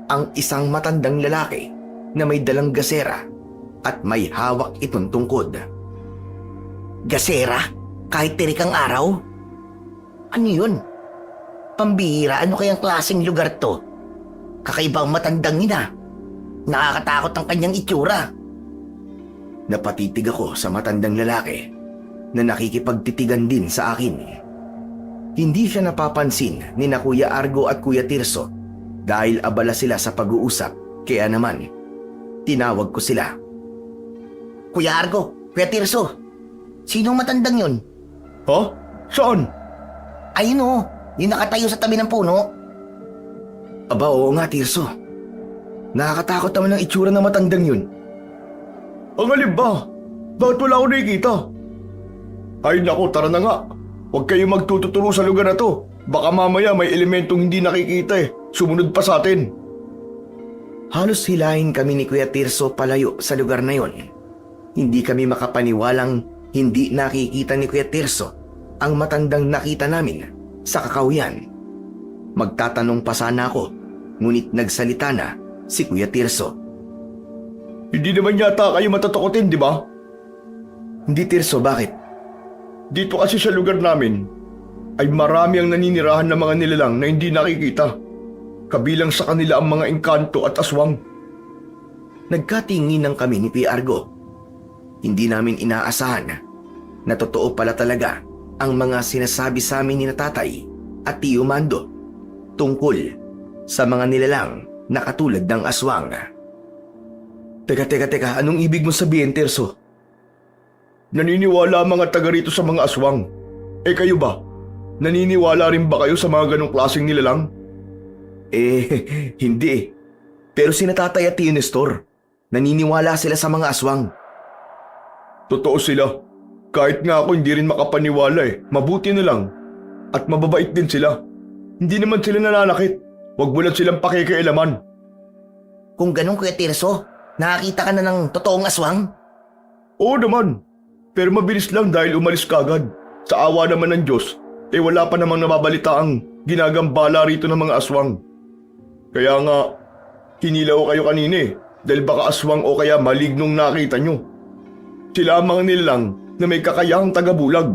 ang isang matandang lalaki na may dalang gasera at may hawak itong tungkod. Gasera? Kahit tirik ang araw? Ano yun? Pambihira, ano kayang klaseng lugar to? Kakaiba ang matandang ina. Nakakatakot ang kanyang itsura. Napatitig ako sa matandang lalaki na nakikipagtitigan din sa akin. Hindi siya napapansin ni na Kuya Argo at Kuya Tirso dahil abala sila sa pag-uusap, kaya naman tinawag ko sila. Kuya Argo, Kuya Tirso, sinong matandang yun? Ha? Saan? Ayun o, yung nakatayo sa tabi ng puno. Aba, oo nga, Tirso. Nakakatakot naman ang itsura ng matandang yun. Ang alin ba? Bakit wala ako nakikita? Ay naku, tara na nga. Huwag kayong magtututuro sa lugar na to. Baka mamaya may elementong hindi nakikita Sumunod pa sa atin. Halos hilahin kami ni Kuya Tirso palayo sa lugar na yon. Hindi kami makapaniwalang hindi nakikita ni Kuya Tirso ang matandang nakita namin sa kakahuyan. Magtatanong pa sana ako, ngunit nagsalita na si Kuya Tirso. Hindi naman yata kayo matatakotin, di ba? Hindi, Tirso, bakit? Dito kasi sa lugar namin ay marami ang naninirahan ng mga nilalang na hindi nakikita. Kabilang sa kanila ang mga engkanto at aswang. Nagkatinginan kami ni Kuya Argo. Hindi namin inaasahan na totoo pala talaga ang mga sinasabi sa amin ni na Tatay at Tio Mando tungkol sa mga nilalang na katulad ng aswang. Teka, anong ibig mo sabihin, Tirso? Naniniwala ang mga taga rito sa mga aswang. Kayo ba? Naniniwala rin ba kayo sa mga ganong klaseng nilalang? Hindi. Pero sina Tatay at Tio Nestor, naniniwala sila sa mga aswang. Totoo sila. Kahit nga ako hindi rin makapaniwala Mabuti na lang. At mababait din sila. Hindi naman sila nananakit. Huwag mo lang silang pakikialaman. Kung ganun, Kuya Tirso, nakakita ka na ng totoong aswang? Oo naman. Pero mabilis lang dahil umalis kagad. Sa awa naman ng Diyos, wala pa namang nababalita ang ginagambala rito ng mga aswang. Kaya nga, hinilaw kayo kanina dahil baka aswang o kaya malignong nakita nyo. Sila ang mga nilalang na may kakayahang tagabulag.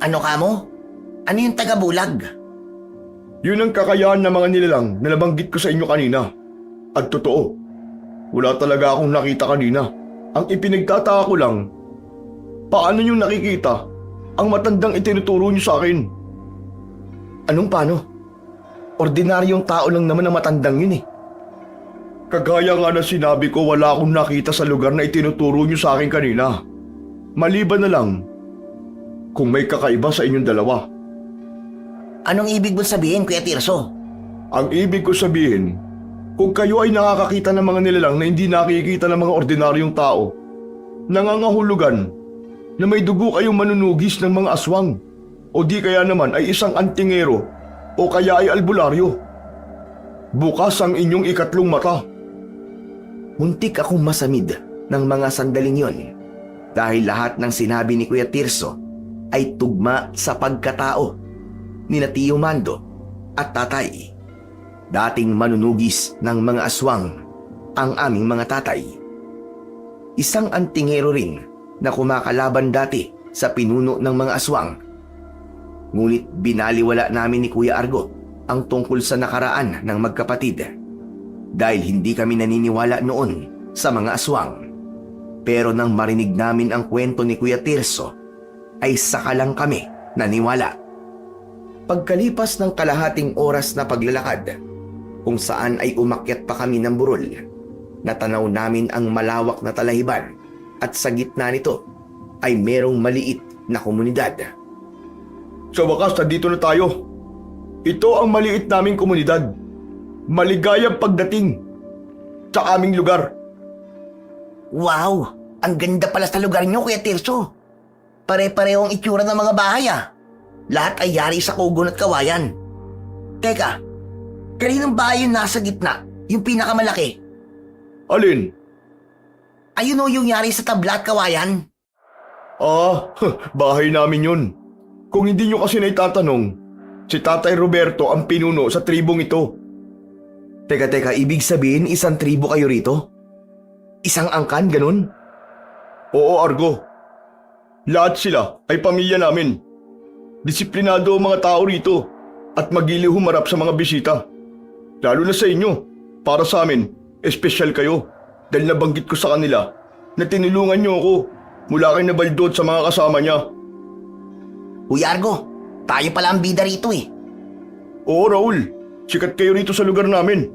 Ano ka mo? Ano yung tagabulag? Yun ang kakayahan ng mga nilalang na nabanggit ko sa inyo kanina. At totoo, wala talaga akong nakita kanina. Ang ipinagtataka ko lang, paano nyo nakikita ang matandang itinuturo nyo sa akin? Anong paano? Ordinaryong tao lang naman ang matandang yun Kagaya nga na sinabi ko, wala akong nakita sa lugar na itinuturo nyo sa akin kanina. Maliban na lang kung may kakaiba sa inyong dalawa. Anong ibig mo sabihin, Kuya Tirso? Ang ibig ko sabihin, kung kayo ay nakakakita ng mga nilalang na hindi nakikita ng mga ordinaryong tao, nangangahulugan na may dugo kayong manunugis ng mga aswang o di kaya naman ay isang antingero o kaya ay albularyo. Bukas ang inyong ikatlong mata. Muntik akong masamid ng mga sandaling yon dahil lahat ng sinabi ni Kuya Tirso ay tugma sa pagkatao ni na Tio Mando at Tatay. Dating manunugis ng mga aswang ang aming mga tatay. Isang antingero rin na kumakalaban dati sa pinuno ng mga aswang. Ngunit binaliwala namin ni Kuya Argo ang tungkol sa nakaraan ng magkapatid dahil hindi kami naniniwala noon sa mga aswang. Pero nang marinig namin ang kwento ni Kuya Tirso, ay saka lang kami naniwala. Pagkalipas ng kalahating oras na paglalakad, kung saan ay umakyat pa kami ng burol, natanaw namin ang malawak na talahiban at sa gitna nito ay merong maliit na komunidad. Sa wakas, nandito na tayo. Ito ang maliit naming komunidad. Maligayang pagdating sa aming lugar. Wow! Ang ganda pala sa lugar nyo, Kuya Tirso. Pare-pareho ang itsura ng mga bahay Lahat ay yari sa kugon at kawayan. Teka, kaninong bahay yung nasa gitna? Yung pinakamalaki? Alin? Ayun yung yari sa tabla at kawayan? Bahay namin yun. Kung hindi nyo kasi naitatanong, si Tatay Roberto ang pinuno sa tribong ito. Teka, ibig sabihin isang tribo kayo rito? Isang angkan, ganun? Oo, Argo. Lahat sila ay pamilya namin. Disiplinado ang mga tao rito at magiliw humarap sa mga bisita. Lalo na sa inyo, para sa amin, espesyal kayo dahil nabanggit ko sa kanila na tinulungan nyo ako mula kay Nabaldod sa mga kasama niya. Kuya Argo, tayo pala ang bida rito Oo, Raul. Sikat kayo rito sa lugar namin.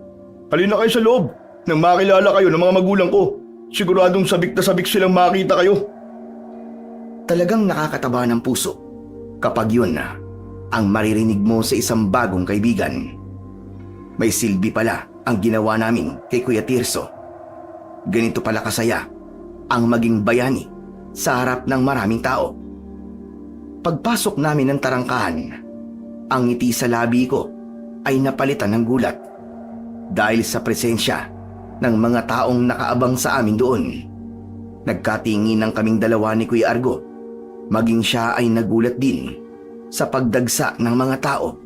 Halina kayo sa loob nang makilala kayo ng mga magulang ko. Siguradong sabik na sabik silang makita kayo. Talagang nakakataba ng puso kapag yun ang maririnig mo sa isang bagong kaibigan. May silbi pala ang ginawa namin kay Kuya Tirso. Ganito pala kasaya ang maging bayani sa harap ng maraming tao. Pagpasok namin ng tarangkahan, ang ngiti sa labi ko ay napalitan ng gulat dahil sa presensya ng mga taong nakaabang sa amin doon. Nagkatingin ng kaming dalawa ni Kuya Argo, maging siya ay nagulat din sa pagdagsa ng mga tao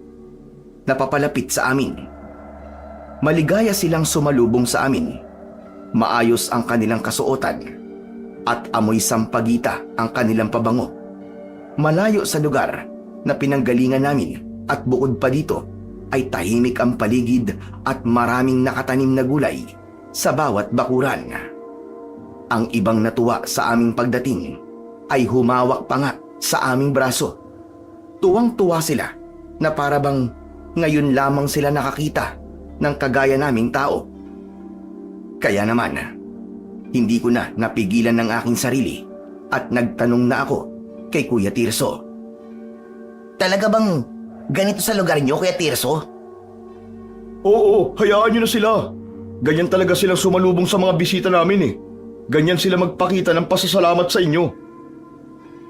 na papalapit sa amin. Maligaya silang sumalubong sa amin. Maayos ang kanilang kasuotan at amoy sampagita ang kanilang pabango. Malayo sa lugar na pinanggalingan namin at bukod pa dito ay tahimik ang paligid at maraming nakatanim na gulay sa bawat bakuran. Ang ibang natuwa sa aming pagdating ay humawak pa nga sa aming braso. Tuwang-tuwa sila na para bang ngayon lamang sila nakakita ng kagaya naming tao. Kaya naman, hindi ko na napigilan ng aking sarili at nagtanong na ako kay Kuya Tirso. Talaga bang ganito sa lugar niyo, Kuya Tirso? Oo, hayaan nyo na sila. Ganyan talaga silang sumalubong sa mga bisita namin eh. Ganyan sila magpakita ng pasasalamat sa inyo.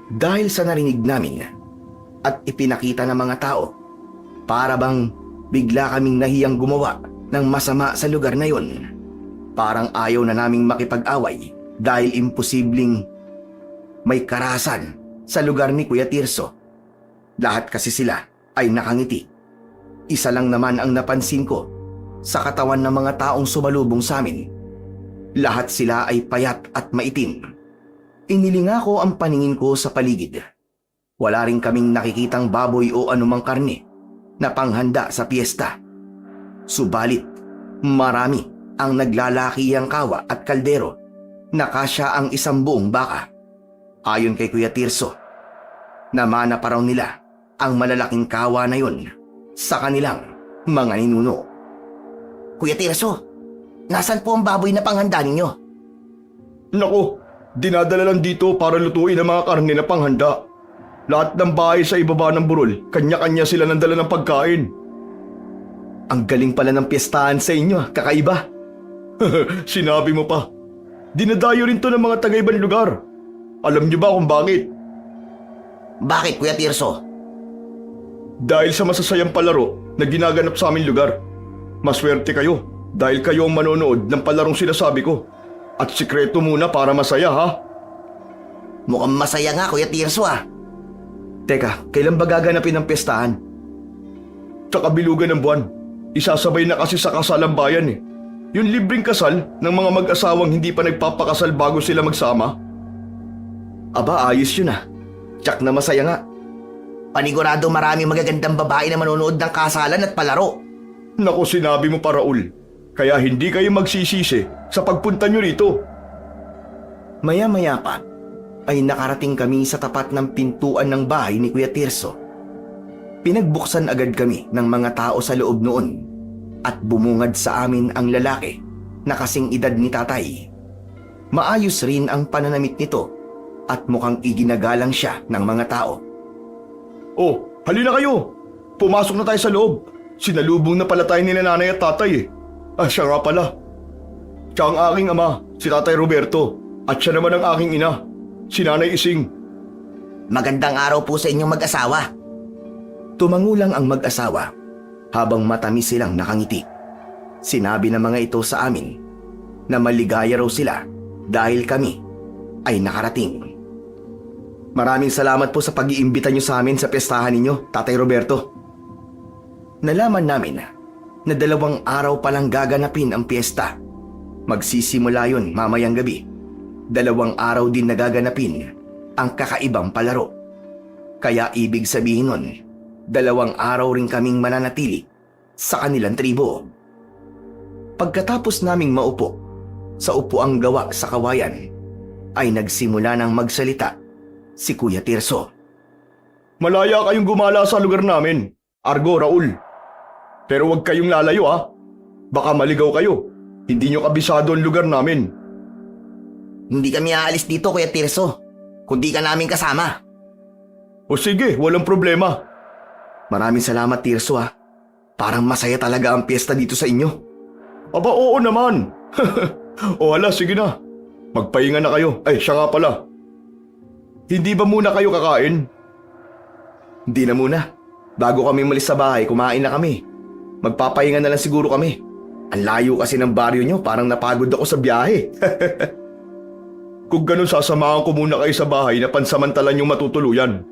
Dahil sa narinig namin at ipinakita ng mga tao, para bang bigla kaming nahiyang gumawa ng masama sa lugar na yon. Parang ayaw na naming makipag-away dahil imposibleng may karahasan sa lugar ni Kuya Tirso. Lahat kasi sila ay nakangiti. Isa lang naman ang napansin ko sa katawan ng mga taong sumalubong sa amin. Lahat sila ay payat at maitim. Inilinga ko ang paningin ko sa paligid. Wala rin kaming nakikitang baboy o anumang karne na panghanda sa piyesta. Subalit, marami ang naglalakihang kawa at kaldero na kasya ang isang buong baka. Ayon kay Kuya Tirso, namana pa raw nila ang malalaking kawa na yun sa kanilang mga ninuno. Kuya Tirso, nasan po ang baboy na panghanda ninyo? Nako, dinadala lang dito para lutuin ang mga karne na panghanda. Lahat ng bahay sa ibaba ng burol, kanya-kanya sila ng dala ng pagkain. Ang galing pala ng piyestahan sa inyo, kakaiba. Sinabi mo pa. Dinadayo rin to ng mga taga-ibang lugar. Alam niyo ba kung bakit? Bakit, Kuya Tirso? Dahil sa masasayang palaro na ginaganap sa aming lugar. Maswerte kayo dahil kayo ang manonood ng palarong sinasabi ko. At sikreto muna para masaya ha. Mukhang masaya nga, Kuya Tirso ah. Teka, kailan ba gaganapin ang piyestahan? Sa kabilugan ng buwan, isasabay na kasi sa kasalang bayan eh. Yung libreng kasal ng mga mag-asawang hindi pa nagpapakasal bago sila magsama. Aba, ayos yun ah. Tsak na masaya nga. Panigurado maraming magagandang babae na manonood ng kasalan at palaro. Naku, sinabi mo pa Raul. Kaya hindi kayo magsisisi sa pagpunta nyo rito. Maya-maya pa ay nakarating kami sa tapat ng pintuan ng bahay ni Kuya Tirso. Pinagbuksan agad kami ng mga tao sa loob noon at bumungad sa amin ang lalaki na kasing edad ni tatay. Maayos rin ang pananamit nito at mukhang iginagalang siya ng mga tao. Oh, halina kayo. Pumasok na tayo sa loob. Sinalubong na pala tayo ni nanay at tatay eh. Siya nga pala. Siya ang aking ama, si Tatay Roberto. At siya naman ang aking ina, si Nanay Ising. Magandang araw po sa inyong mag-asawa. Tumangulang ang mag-asawa habang matamis silang nakangiti. Sinabi ng mga ito sa amin na maligaya raw sila dahil kami ay nakarating. Maraming salamat po sa pag-iimbita niyo sa amin sa piyestahan ninyo, Tatay Roberto. Nalaman namin na 2 araw palang gaganapin ang piyesta. Magsisimula yun mamayang gabi. 2 araw din nagaganapin ang kakaibang palaro. Kaya ibig sabihin nun, 2 araw rin kaming mananatili sa kanilang tribo. Pagkatapos naming maupo sa upuang gawa sa kawayan, ay nagsimula ng magsalita si Kuya Tirso. Malaya kayong gumala sa lugar namin, Argo, Raul. Pero huwag kayong lalayo ha. Baka maligaw kayo. Hindi nyo kabisado ang lugar namin. Hindi kami aalis dito, Kuya Tirso, kundi ka namin kasama. O sige, walang problema. Maraming salamat, Tirso ha. Parang masaya talaga ang piyesta dito sa inyo. Aba, oo naman. O hala, sige na. Magpahinga na kayo. Ay, siya nga pala. Hindi ba muna kayo kakain? Hindi na muna. Bago kami malis sa bahay, kumain na kami. Magpapahinga na lang siguro kami. Ang layo kasi ng baryo nyo, parang napagod ako sa biyahe. Kung ganun, sasamahan ko muna kayo sa bahay na pansamantalan yung matutuluyan.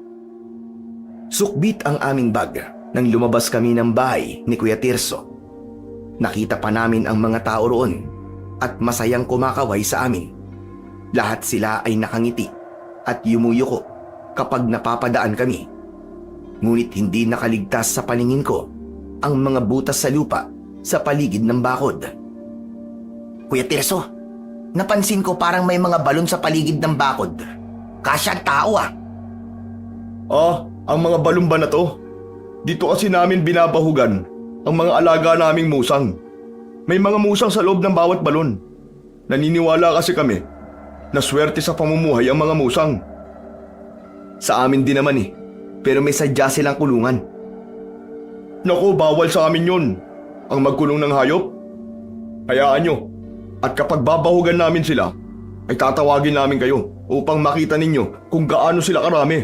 Sukbit ang aming bag nang lumabas kami ng bahay ni Kuya Tirso. Nakita pa namin ang mga tao roon at masayang kumakaway sa amin. Lahat sila ay nakangiti at yumuyuko kapag napapadaan kami. Ngunit hindi nakaligtas sa paningin ko ang mga butas sa lupa sa paligid ng bakod. Kuya Tirso, napansin ko parang may mga balon sa paligid ng bakod. Kasya ang tao ah. Ang mga balon ba na to? Dito kasi namin binabahugan ang mga alaga naming musang. May mga musang sa loob ng bawat balon. Naniniwala kasi kami na swerte sa pamumuhay ang mga musang. Sa amin din naman eh, pero may sadya silang kulungan. Naku, bawal sa amin yun. Ang magkulong ng hayop. Hayaan nyo. At kapag babahugan namin sila, ay tatawagin namin kayo upang makita ninyo kung gaano sila karami.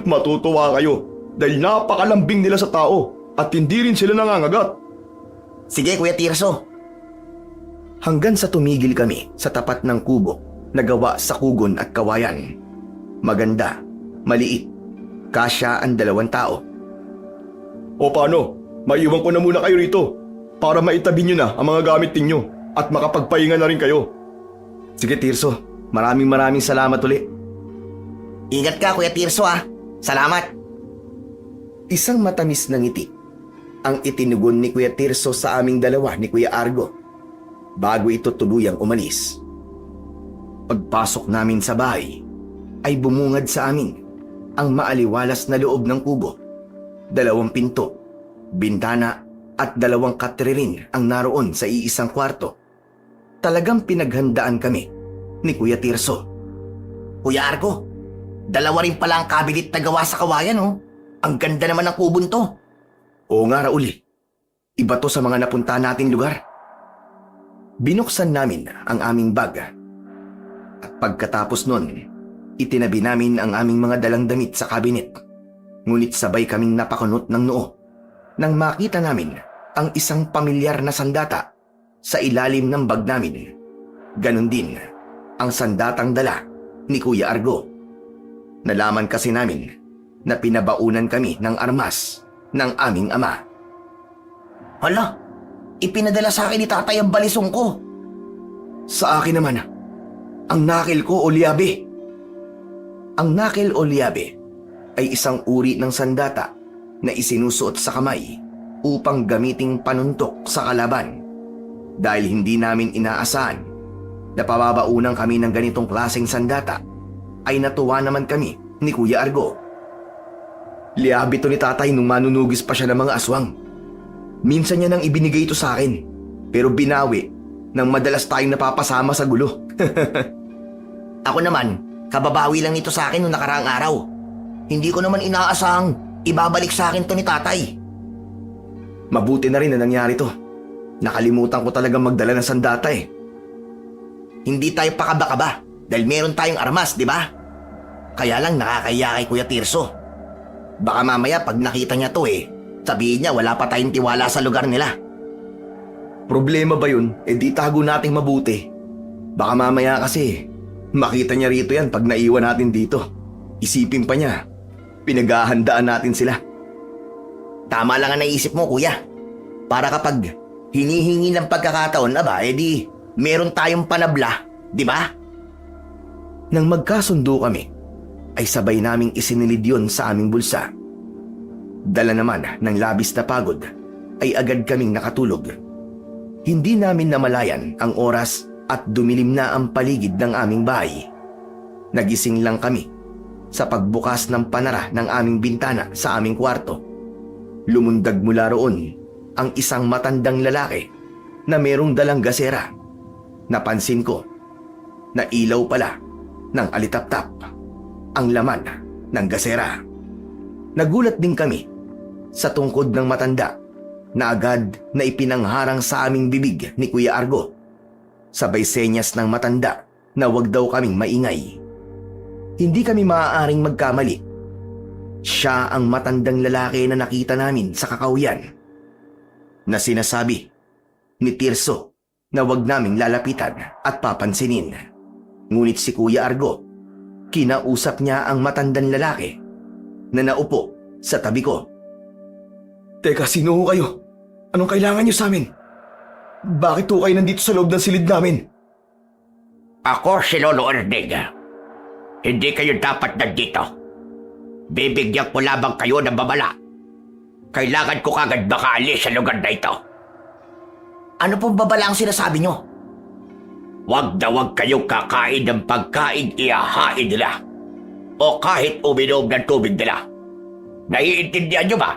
Matutuwa kayo dahil napakalambing nila sa tao at hindi rin sila nangangagat. Sige, Kuya Tirso. Hanggang sa tumigil kami sa tapat ng kubo na gawa sa kugon at kawayan. Maganda, maliit, kasya ang 2 tao. O paano? Maiwan ko na muna kayo rito para maitabi nyo na ang mga gamit ninyo at makapagpahinga na rin kayo. Sige Tirso, maraming salamat uli. Ingat ka, Kuya Tirso ah. Salamat. Isang matamis na ngiti ang itinugon ni Kuya Tirso sa aming dalawa ni Kuya Argo bago ito tuluyang umalis. Pagpasok namin sa bahay ay bumungad sa amin ang maaliwalas na loob ng kubo. 2 pinto, bintana at 2 katre rin ang naroon sa iisang kwarto. Talagang pinaghandaan kami ni Kuya Tirso. Kuya Argo, 2 rin pala ang kabinet na gawa sa kawayan oh. Ang ganda naman ng kubon to. Oo nga Raul, iba to sa mga napunta nating lugar. Binuksan namin ang aming bag. At pagkatapos nun, itinabi namin ang aming mga dalang damit sa kabinet. Ngunit sabay kaming napakunot ng noo nang makita namin ang isang pamilyar na sandata sa ilalim ng bag namin. Ganon din ang sandatang dala ni Kuya Argo. Nalaman kasi namin na pinabaunan kami ng armas ng aming ama. Hala, ipinadala sa akin ni tatay ang balisong ko. Sa akin naman, ang nakil ko o liabe. Ang nakil o liabe ay isang uri ng sandata na isinusuot sa kamay upang gamiting panuntok sa kalaban. Dahil hindi namin inaasahan na pababaunan kami ng ganitong klaseng sandata, ay natuwa naman kami ni Kuya Argo. Liabe to ni tatay nung manunugis pa siya ng mga aswang. Minsan niya nang ibinigay ito sa akin, pero binawi nang madalas tayong napapasama sa gulo. Ako naman, kababawi lang ito sa akin noong nakaraang araw. Hindi ko naman inaasahang ibabalik sa akin to ni tatay. Mabuti na rin na nangyari to. Nakalimutan ko talagang magdala ng sandata eh. Hindi tayo pakaba-kaba dahil meron tayong armas, di ba? Kaya lang nakakaya kay Kuya Tirso. Baka mamaya pag nakita niya to sabihin niya wala pa tayong tiwala sa lugar nila. Problema ba yun? Di tago nating mabuti. Baka mamaya kasi makita niya rito yan pag naiwan natin dito. Isipin pa niya, pinaghahandaan natin sila. Tama lang ang naisip mo, Kuya. Para kapag hinihingi ng pagkakataon, di meron tayong panabla, di ba? Nang magkasundo kami, ay sabay naming isinilid yun sa aming bulsa. Dala naman ng labis na pagod, ay agad kaming nakatulog. Hindi namin namalayan ang oras at dumilim na ang paligid ng aming bahay. Nagising lang kami sa pagbukas ng panara ng aming bintana sa aming kwarto. Lumundag mula roon ang isang matandang lalaki na merong dalang gasera. Napansin ko na ilaw pala ng alitap-tap ang laman ng gasera. Nagulat din kami sa tungkod ng matanda na agad na ipinangharang sa aming bibig ni Kuya Argo. Sabay senyas ng matanda na wag daw kaming maingay. Hindi kami maaaring magkamali. Siya ang matandang lalaki na nakita namin sa kakahuyan, na sinasabi ni Tirso na wag naming lalapitan at papansinin. Ngunit si Kuya Argo, kinausap niya ang matandang lalaki na naupo sa tabi ko. Teka, sino ho kayo? Anong kailangan niyo sa amin? Bakit ho kayo nandito sa loob ng silid namin? Ako si Lolo Ernig. Hindi kayo dapat nandito. Bibigyan ko lamang kayo ng babala. Kailangan ko kagad makaalis sa lugar na ito. Ano pong babala ang sinasabi nyo? Huwag na huwag kayong kakain ng pagkain ihahain nila. O kahit uminom ng tubig nila. Naiintindihan nyo ba?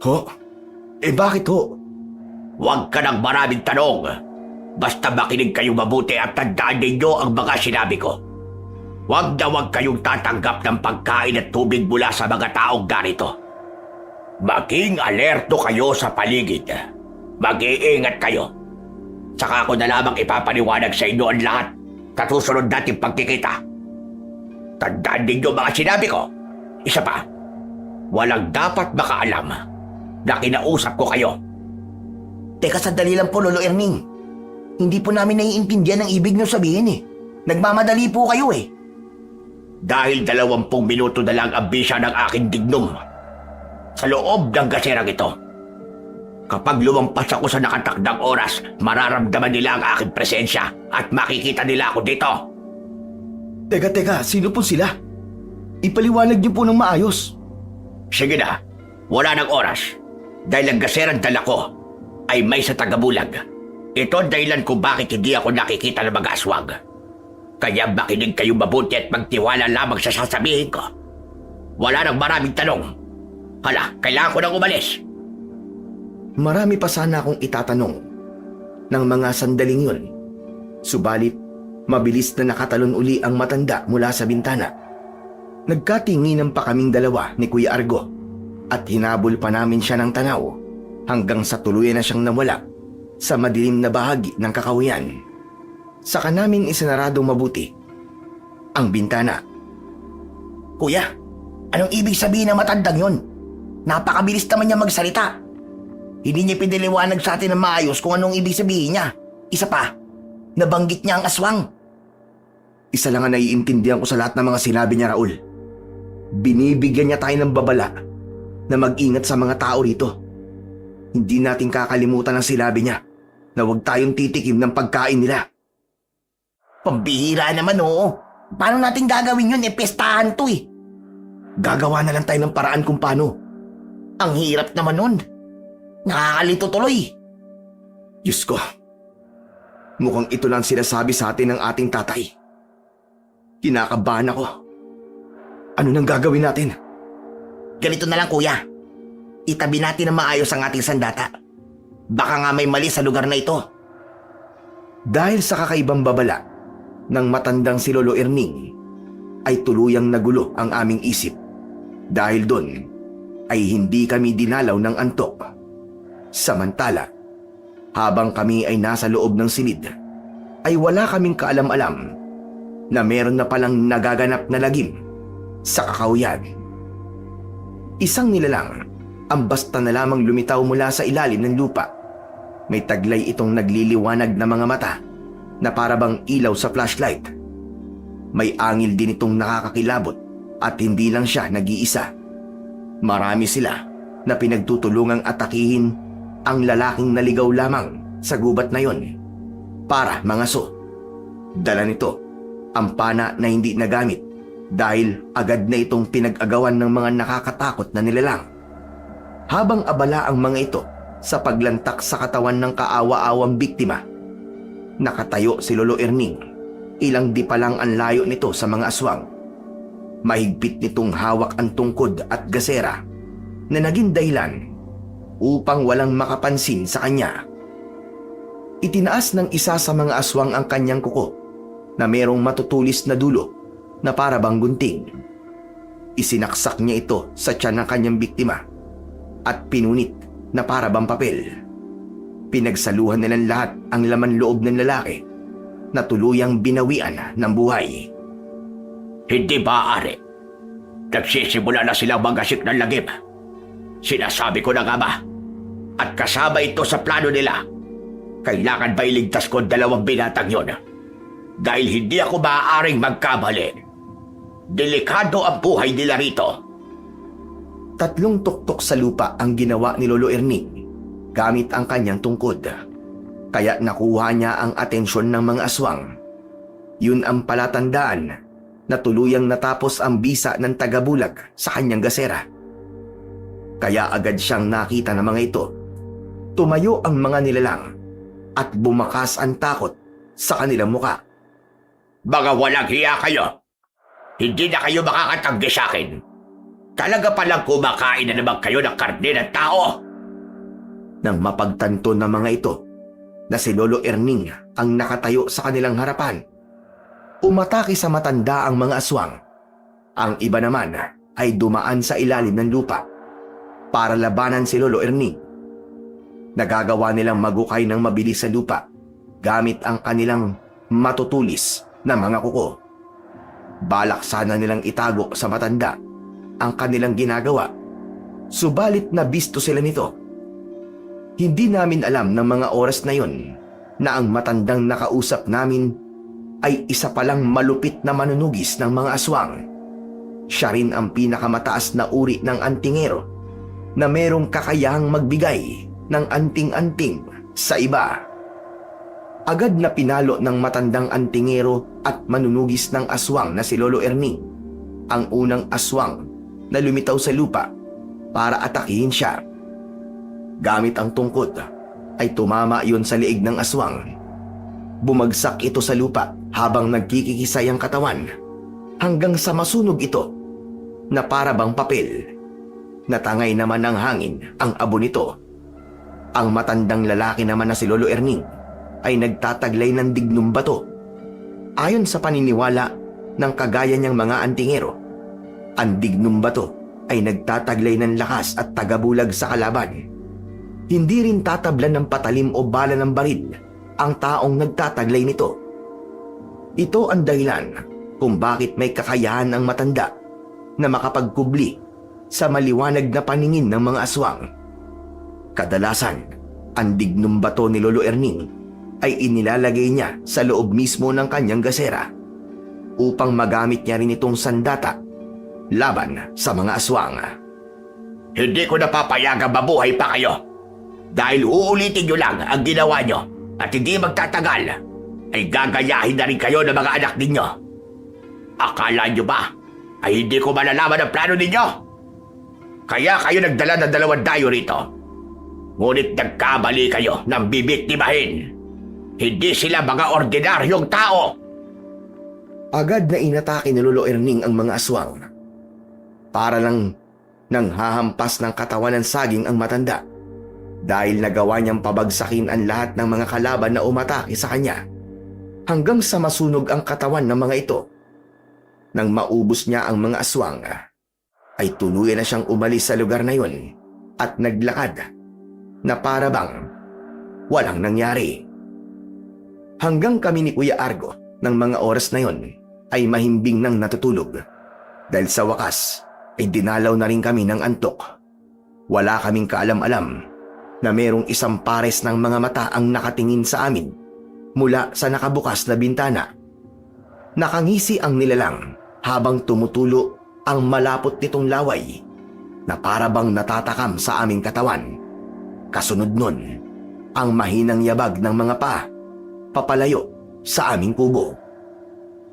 Ho? Bakit ho? Huwag ka ng maraming tanong. Basta makinig kayong mabuti at tandaan ninyo ang mga sinabi ko. Huwag na huwag kayong tatanggap ng pagkain at tubig mula sa mga taong ganito. Maging alerto kayo sa paligid. Mag-iingat kayo. Saka ako na lamang ipapaliwanag sa inyo ang lahat sa susunod nating pagkikita. Tandaan ninyo mga sinabi ko. Isa pa, walang dapat makaalam na kinausap ko kayo. Teka, sandali lang po, Lolo Erning. Hindi po namin naiintindihan ang ibig nyo sabihin eh. Nagmamadali po kayo eh. Dahil 20 minuto na lang ang bisa ng aking dignum sa loob ng gaserang ito. Kapag lumampas ako sa nakatakdang oras, mararamdaman nila ang aking presensya at makikita nila ako dito. Teka, sino po sila? Ipaliwanag niyo po ng maayos. Sige na, wala ng oras. Dahil ang gaserang dala ko ay may sa tagabulag. Ito ang dahilan kung bakit hindi ako nakikita ng mga aswang. Kaya makinig kayo mabuti at magtiwala lamang sa sasabihin ko. Wala nang maraming tanong. Hala, kailangan ko nang umalis. Marami pa sana akong itatanong ng mga sandaling yun. Subalit, mabilis na nakatalon uli ang matanda mula sa bintana. Nagkatinginan pa kaming dalawa ni Kuya Argo at hinabol pa namin siya ng tanaw hanggang sa tuluyan na siyang nawala sa madilim na bahagi ng kakahuyan. Saka namin isinaradong mabuti ang bintana. Kuya, anong ibig sabihin ng matandang yon? Napakabilis naman niya magsalita. Hindi niya piniliwanag sa atin ng maayos kung anong ibig sabihin niya. Isa pa, nabanggit niya ang aswang. Isa lang ang naiintindihan ko sa lahat ng mga sinabi niya, Raul. Binibigyan niya tayo ng babala na mag-ingat sa mga tao rito. Hindi natin kakalimutan ang sinabi niya na huwag tayong titikim ng pagkain nila. Pambihira naman oo. Paano natin gagawin yun? Pestahan to eh. Gagawa na lang tayo ng paraan kung paano. Ang hirap naman nun. Nakakalito tuloy. Diyos ko, mukhang ito lang sinasabi sa atin ng ating tatay. Kinakabahan ako. Ano nang gagawin natin? Ganito na lang kuya. Itabi natin na maayos ang ating sandata. Baka nga may mali sa lugar na ito. Dahil sa kakaibang babala ng matandang si Lolo Erning, ay tuluyang nagulo ang aming isip. Dahil doon ay hindi kami dinalaw ng antok. Samantala, habang kami ay nasa loob ng silid, ay wala kaming kaalam-alam na meron na palang nagaganap na lagim sa kakahuyan. Isang nilalang ang basta na lamang lumitaw mula sa ilalim ng lupa. May taglay itong nagliliwanag na mga mata na parabang ilaw sa flashlight. May angil din itong nakakakilabot at hindi lang siya nag-iisa. Marami sila na pinagtutulungang atakihin ang lalaking naligaw lamang sa gubat na yon para mangaso. Dala nito ang pana na hindi nagamit dahil agad na itong pinag-agawan ng mga nakakatakot na nilalang. Habang abala ang mga ito sa paglantak sa katawan ng kaawa-awang biktima, nakatayo si Lolo Erning. Ilang di pa lang ang layo nito sa mga aswang. Mahigpit nitong hawak ang tungkod at gasera na naging dahilan upang walang makapansin sa kanya. Itinaas ng isa sa mga aswang ang kanyang kuko na merong matutulis na dulo na parabang gunting. Isinaksak niya ito sa tiyan ng kanyang biktima at pinunit na para bang papel. Pinagsaluhan nilang lahat ang laman loob ng lalaki na tuluyang binawian ng buhay. Hindi maaari. Nagsisimula na silang magasik ng lagim. Sinasabi ko na nga ba? At kasama ito sa plano nila. Kailangan ba iligtas ko ang 2 binatang yon? Dahil hindi ako maaaring magkamali. Delikado ang buhay nila rito. 3 tuktok sa lupa ang ginawa ni Lolo Ernie gamit ang kanyang tungkod. Kaya nakuha niya ang atensyon ng mga aswang. Yun ang palatandaan na tuluyang natapos ang bisa ng tagabulag sa kanyang gasera. Kaya agad siyang nakita ng mga ito. Tumayo ang mga nilalang at bumakas ang takot sa kanilang muka. Mga walang hiya kayo. Hindi na kayo makakatanggi sa akin. Talaga palang kumakain na naman kayo ng karne ng tao. Nang mapagtanto ng mga ito na si Lolo Erning ang nakatayo sa kanilang harapan, umatake sa matanda ang mga aswang. Ang iba naman ay dumaan sa ilalim ng lupa para labanan si Lolo Erning. Nagagawa nilang magukay ng mabilis sa lupa gamit ang kanilang matutulis na mga kuko. Balak sana nilang itago sa matanda ang kanilang ginagawa, subalit nabisto sila nito. Hindi namin alam ng mga oras na yon na ang matandang nakausap namin ay isa palang malupit na manunugis ng mga aswang. Siya rin ang pinakamataas na uri ng antingero na merong kakayahang magbigay ng anting-anting sa iba. Agad na pinalo ng matandang antingero at manunugis ng aswang na si Lolo Erning ang unang aswang na lumitaw sa lupa para atakihin siya. Gamit ang tungkod ay tumama iyon sa liig ng aswang. Bumagsak ito sa lupa habang nagkikikisay ang katawan hanggang sa masunog ito na para bang papel. Natangay naman ng hangin ang abo nito. Ang matandang lalaki naman na si Lolo Erning ay nagtataglay ng dignum bato. Ayon sa paniniwala ng kagaya niyang mga antingero, ang dignum bato ay nagtataglay ng lakas at tagabulag sa kalaban. Hindi rin tatablan ng patalim o bala ng baril ang taong nagtataglay nito. Ito ang dahilan kung bakit may kakayahan ang matanda na makapagkubli sa maliwanag na paningin ng mga aswang. Kadalasan, ang dignum bato ni Lolo Erning ay inilalagay niya sa loob mismo ng kanyang gasera upang magamit niya rin itong sandata laban sa mga aswang. Hindi ko napapayagang mabuhay pa kayo. Dahil uulitin nyo lang ang ginawa nyo at hindi magtatagal ay gagayahin na rin kayo ng mga anak ninyo. Akala nyo ba ay hindi ko malalaman ang plano ninyo? Kaya kayo nagdala ng 2 dayo rito. Ngunit nagkamali kayo ng bibiktimahin. Hindi sila mga ordinaryong tao. Agad na inatake ni Lolo Erning ang mga aswang. Para lang nang hahampas ng katawan ng saging ang matanda dahil nagawa niyang pabagsakin ang lahat ng mga kalaban na umatake sa kanya hanggang sa masunog ang katawan ng mga ito. Nang maubos niya ang mga aswang, ay tuluyan na siyang umalis sa lugar na yon at naglakad na para bang walang nangyari. Hanggang kami ni Kuya Argo ng mga oras na yon ay mahimbing nang natutulog dahil sa wakas ay dinalaw na rin kami ng antok. Wala kaming kaalam-alam na merong isang pares ng mga mata ang nakatingin sa amin mula sa nakabukas na bintana. Nakangisi ang nilalang habang tumutulo ang malapot nitong laway na para bang natatakam sa aming katawan. Kasunod nun, ang mahinang yabag ng mga paa papalayo sa aming kubo.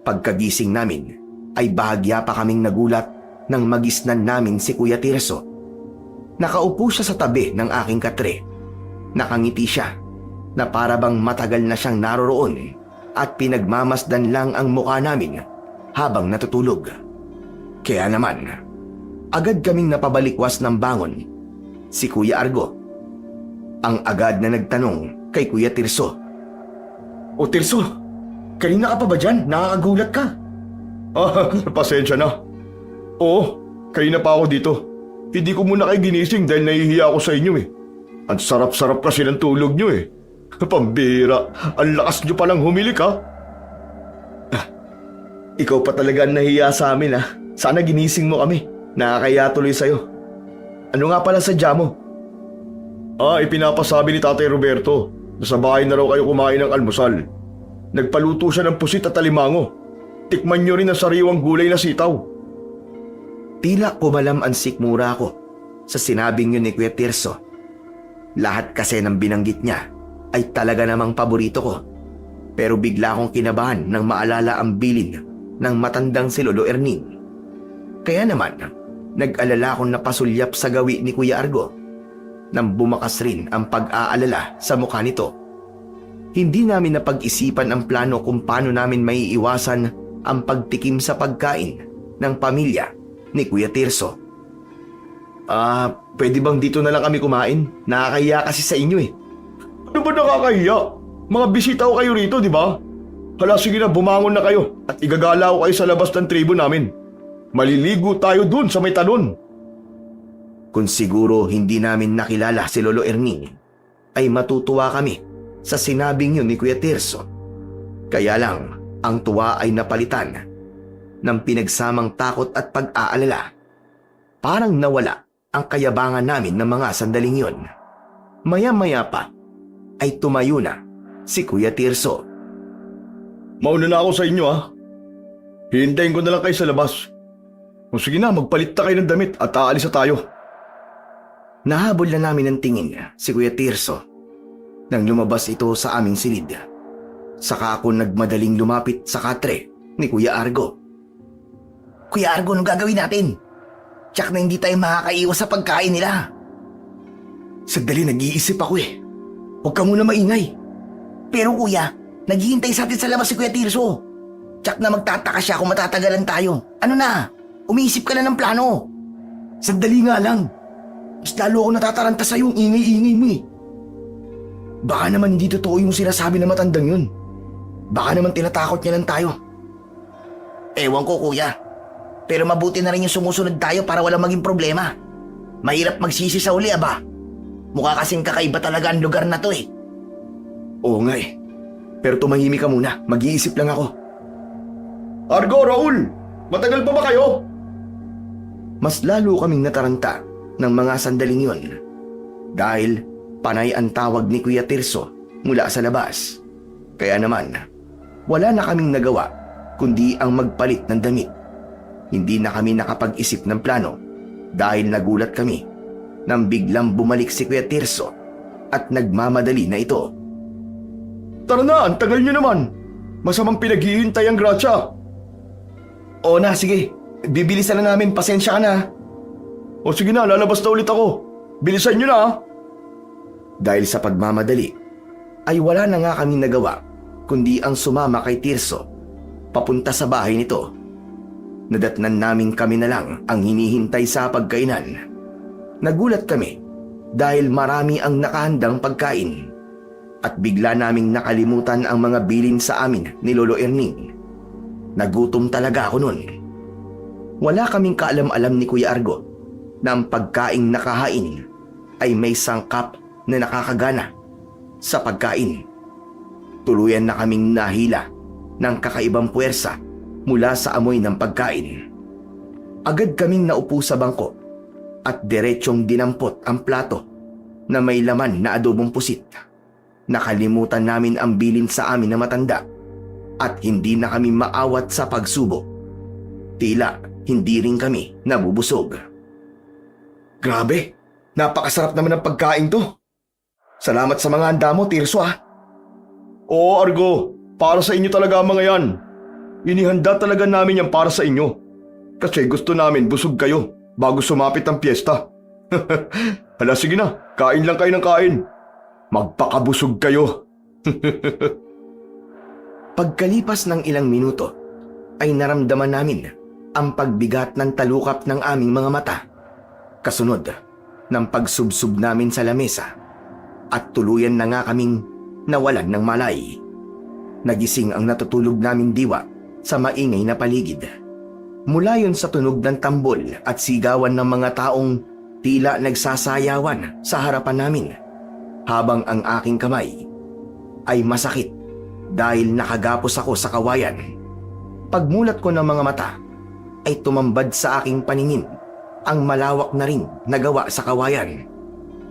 Pagkagising namin ay bahagya pa kaming nagulat nang magisnan namin si Kuya Tirso. Nakaupo siya sa tabi ng aking katre. Nakangiti siya na para bang matagal na siyang naroroon at pinagmamasdan lang ang mukha namin habang natutulog. Kaya naman, agad kaming napabalikwas ng bangon si Kuya Argo. Ang agad na nagtanong kay Kuya Tirso. O Tirso, kanina ka pa ba dyan? Nakakagulat ka. Pasensya na. Oo, kanina pa ako dito. Hindi ko muna kayo ginising dahil nahihiya ako sa inyo eh. Ang sarap-sarap kasi ng tulog nyo eh. Pambira, ang lakas nyo palang humilik ha. Ikaw pa talaga ang nahiya sa amin Sana ginising mo kami. Nakakaya tuloy sa'yo. Ano nga pala sadya mo? Ipinapasabi ni Tatay Roberto na sa bahay na raw kayo kumain ng almusal. Nagpaluto siya ng pusit at alimango. Tikman nyo rin ang sariwang gulay na sitaw. Tila kumalam ang sikmura ko sa sinabing yun ni Kuya Tirso. Lahat kasi ng binanggit niya ay talaga namang paborito ko. Pero bigla akong kinabahan nang maalala ang bilin ng matandang si Lolo Erning. Kaya naman, nag-alala akong napasulyap sa gawi ni Kuya Argo nang bumakas rin ang pag-aalala sa mukha nito. Hindi namin napag-isipan ang plano kung paano namin maiiwasan ang pagtikim sa pagkain ng pamilya ni Kuya Tirso. Pwede bang dito na lang kami kumain? Nakakahiya kasi sa inyo eh. Ano ba nakakahiya? Mga bisita ko kayo rito, di ba? Hala, sige na, bumangon na kayo at igagala ko kayo sa labas ng tribo namin. Maliligo tayo dun sa may talon. Kung siguro hindi namin nakilala si Lolo Erning, ay matutuwa kami sa sinabing yun ni Kuya Tirso. Kaya lang, ang tuwa ay napalitan ng pinagsamang takot at pag-aalala. Parang nawala ang kayabangan namin ng mga sandaling yun. Maya-maya pa ay tumayo na si Kuya Tirso. Mauna na ako sa inyo ha. Hihintayin ko na lang kayo sa labas. O sige na, magpalit na kayo ng damit at aalis na tayo. Nahabol na namin ng tingin si Kuya Tirso nang lumabas ito sa aming silid. Saka ako nagmadaling lumapit sa katre ni Kuya Argo. Kuya Argo, anong gagawin natin? Tsak na hindi tayo makakaiwas sa pagkain nila. Sandali, nag-iisip ako eh. Huwag ka muna maingay. Pero kuya, naghihintay sa atin sa labas si Kuya Tirso. Tsak na magtataka siya kung matatagalan tayo. Ano na? Umiisip ka na ng plano. Sandali nga lang. Mas lalo ako natataranta sa yung ingay-ingay mo eh. Baka naman hindi totoo yung sinasabi na matandang yun. Baka naman tinatakot niya lang tayo. Ewan ko kuya. Pero mabuti na rin yung sumusunod tayo para walang maging problema. Mahirap magsisi sa uli aba. Mukha kasing kakaiba talaga ang lugar na to eh. Oo nga eh. Pero tumahimik ka muna. Mag-iisip lang ako. Argo, Raul! Matagal pa ba kayo? Mas lalo kaming nataranta ng mga sandaling yun. Dahil panay ang tawag ni Kuya Tirso mula sa labas. Kaya naman, wala na kaming nagawa kundi ang magpalit ng damit. Hindi na kami nakapag-isip ng plano dahil nagulat kami nang biglang bumalik si Kuya Tirso at nagmamadali na ito. Tara na, ang tagal nyo naman. Masamang pinaghihintay ang Gracia. O na, sige. Bibilisan na namin. Pasensya ka na. O sige na, lalabas na ulit ako. Bilisan nyo na ha. Dahil sa pagmamadali, ay wala na nga kaming nagawa kundi ang sumama kay Tirso papunta sa bahay nito. Nadatnan namin kami na lang ang hinihintay sa pagkainan. Nagulat kami dahil marami ang nakahandang pagkain at bigla naming nakalimutan ang mga bilin sa amin ni Lolo Erning. Nagutom talaga ako nun. Wala kaming kaalam-alam ni Kuya Argo na ang pagkaing nakahain ay may sangkap na nakakagana sa pagkain. Tuluyan na kaming nahila ng kakaibang puwersa mula sa amoy ng pagkain. Agad kaming naupo sa bangko at diretsyong dinampot ang plato na may laman na adobong pusit. Nakalimutan namin ang bilin sa amin na matanda at hindi na kami maawat sa pagsubo. Tila hindi rin kami nabubusog. Grabe, napakasarap naman ng pagkain to. Salamat sa mga handa mo, Tirso ha. Oo, Argo. Para sa inyo talaga ang mga yan. Inihanda talaga namin yan para sa inyo. Kasi gusto namin busog kayo bago sumapit ang piyesta. Hala, sige na. Kain lang kayo ng kain. Magpakabusog kayo. Pagkalipas ng ilang minuto, ay naramdaman namin ang pagbigat ng talukap ng aming mga mata. Kasunod ng pagsubsub namin sa lamesa at tuluyan na nga kaming nawalan ng malay. Nagising ang natutulog naming diwa sa maingay na paligid. Mula yun sa tunog ng tambol at sigawan ng mga taong tila nagsasayawan sa harapan namin. habang ang aking kamay ay masakit dahil nakagapos ako sa kawayan. Pagmulat ko ng mga mata ay tumambad sa aking paningin ang malawak na ring na gawa sa kawayan.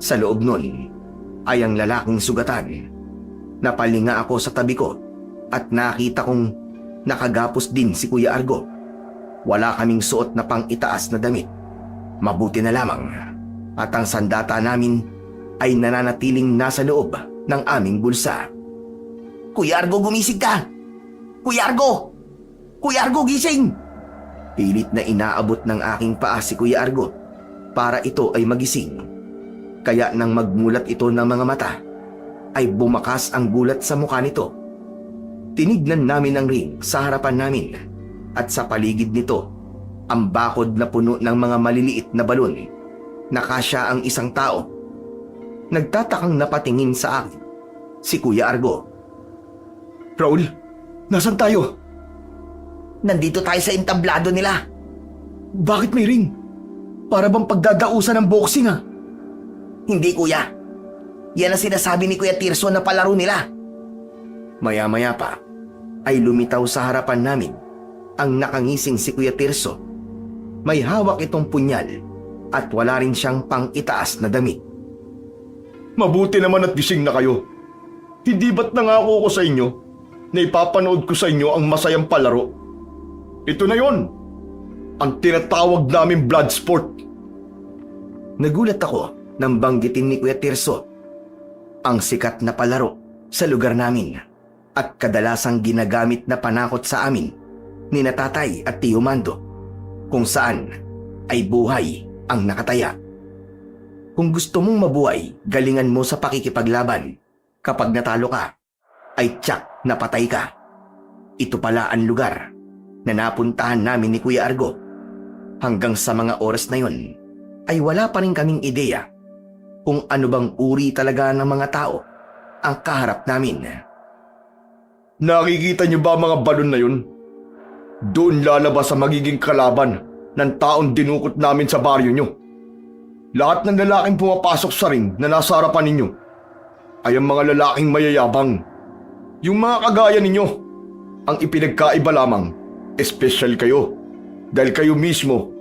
Sa loob nun ay ang lalaking sugatan. Napalinga ako sa tabi ko at nakita kong nakagapos din si Kuya Argo. Wala kaming suot na pang-itaas na damit. Mabuti na lamang at ang sandata namin ay nananatiling nasa loob ng aming bulsa. Kuya Argo, gumising ka! Kuya Argo! Kuya Argo, gising! Pilit na inaabot ng aking paa si Kuya Argo para ito ay magising. Kaya nang magmulat ito ng mga mata, ay bumakas ang gulat sa mukha nito. Tinignan namin ang ring sa harapan namin at sa paligid nito, ang bakod na puno ng mga maliliit na balon. Nakasya ang isang tao. Nagtatakang napatingin sa akin si Kuya Argo. Raul, nasan tayo? Nandito tayo sa entablado nila. Bakit may ring? Para bang pagdadausan ng boxing ah? Hindi, kuya. Yan ang sinasabi ni Kuya Tirso na palaro nila. Maya-maya pa ay lumitaw sa harapan namin ang nakangising si Kuya Tirso. May hawak itong punyal at wala rin siyang pang-itaas na damit. Mabuti naman at gising na kayo. Hindi ba't nangako ko sa inyo na ipapanood ko sa inyo ang masayang palaro? Ito na yon, ang tinatawag namin blood sport. Nagulat ako nang banggitin ni Kuya Tirso ang sikat na palaro sa lugar namin at kadalasang ginagamit na panakot sa amin ni na Tatay at Tio Mando, kung saan ay buhay ang nakataya. Kung gusto mong mabuhay, galingan mo sa pakikipaglaban. Kapag natalo ka, ay tiyak na patay ka. Ito pala ang lugar na napuntahan namin ni Kuya Argo. Hanggang sa mga oras na yon, ay wala pa rin kaming ideya kung ano bang uri talaga ng mga tao ang kaharap namin. Nakikita niyo ba mga balon na yun? Doon lalabas ang magiging kalaban ng taong dinukot namin sa baryo nyo. Lahat ng lalaking pumapasok sa ring na nasa harapan ninyo ay ang mga lalaking mayayabang. Yung mga kagaya ninyo, ang ipinagkaiba lamang, espesyal kayo dahil kayo mismo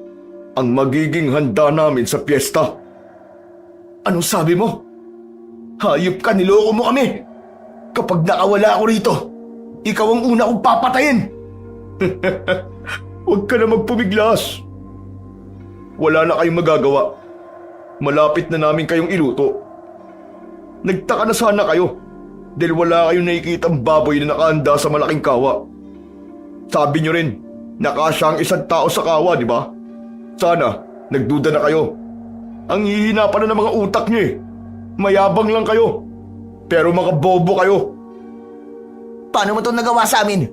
ang magiging handa namin sa piyesta. Anong sabi mo? Hayop ka, niloko mo kami! Kapag nakawala ako rito, ikaw ang una kong papatayin! Huwag ka na magpumiglas. Wala na kayong magagawa. Malapit na namin kayong iluto. Nagtaka na sana kayo dahil wala kayong nakikitang baboy na nakahanda sa malaking kawa. Sabi nyo rin, nakasya ang isang tao sa kawa, di ba? Sana, nagduda na kayo. Ang hihina pa na ng mga utak nyo eh. Mayabang lang kayo. Pero mga bobo kayo. Paano mo ito nagawa sa amin?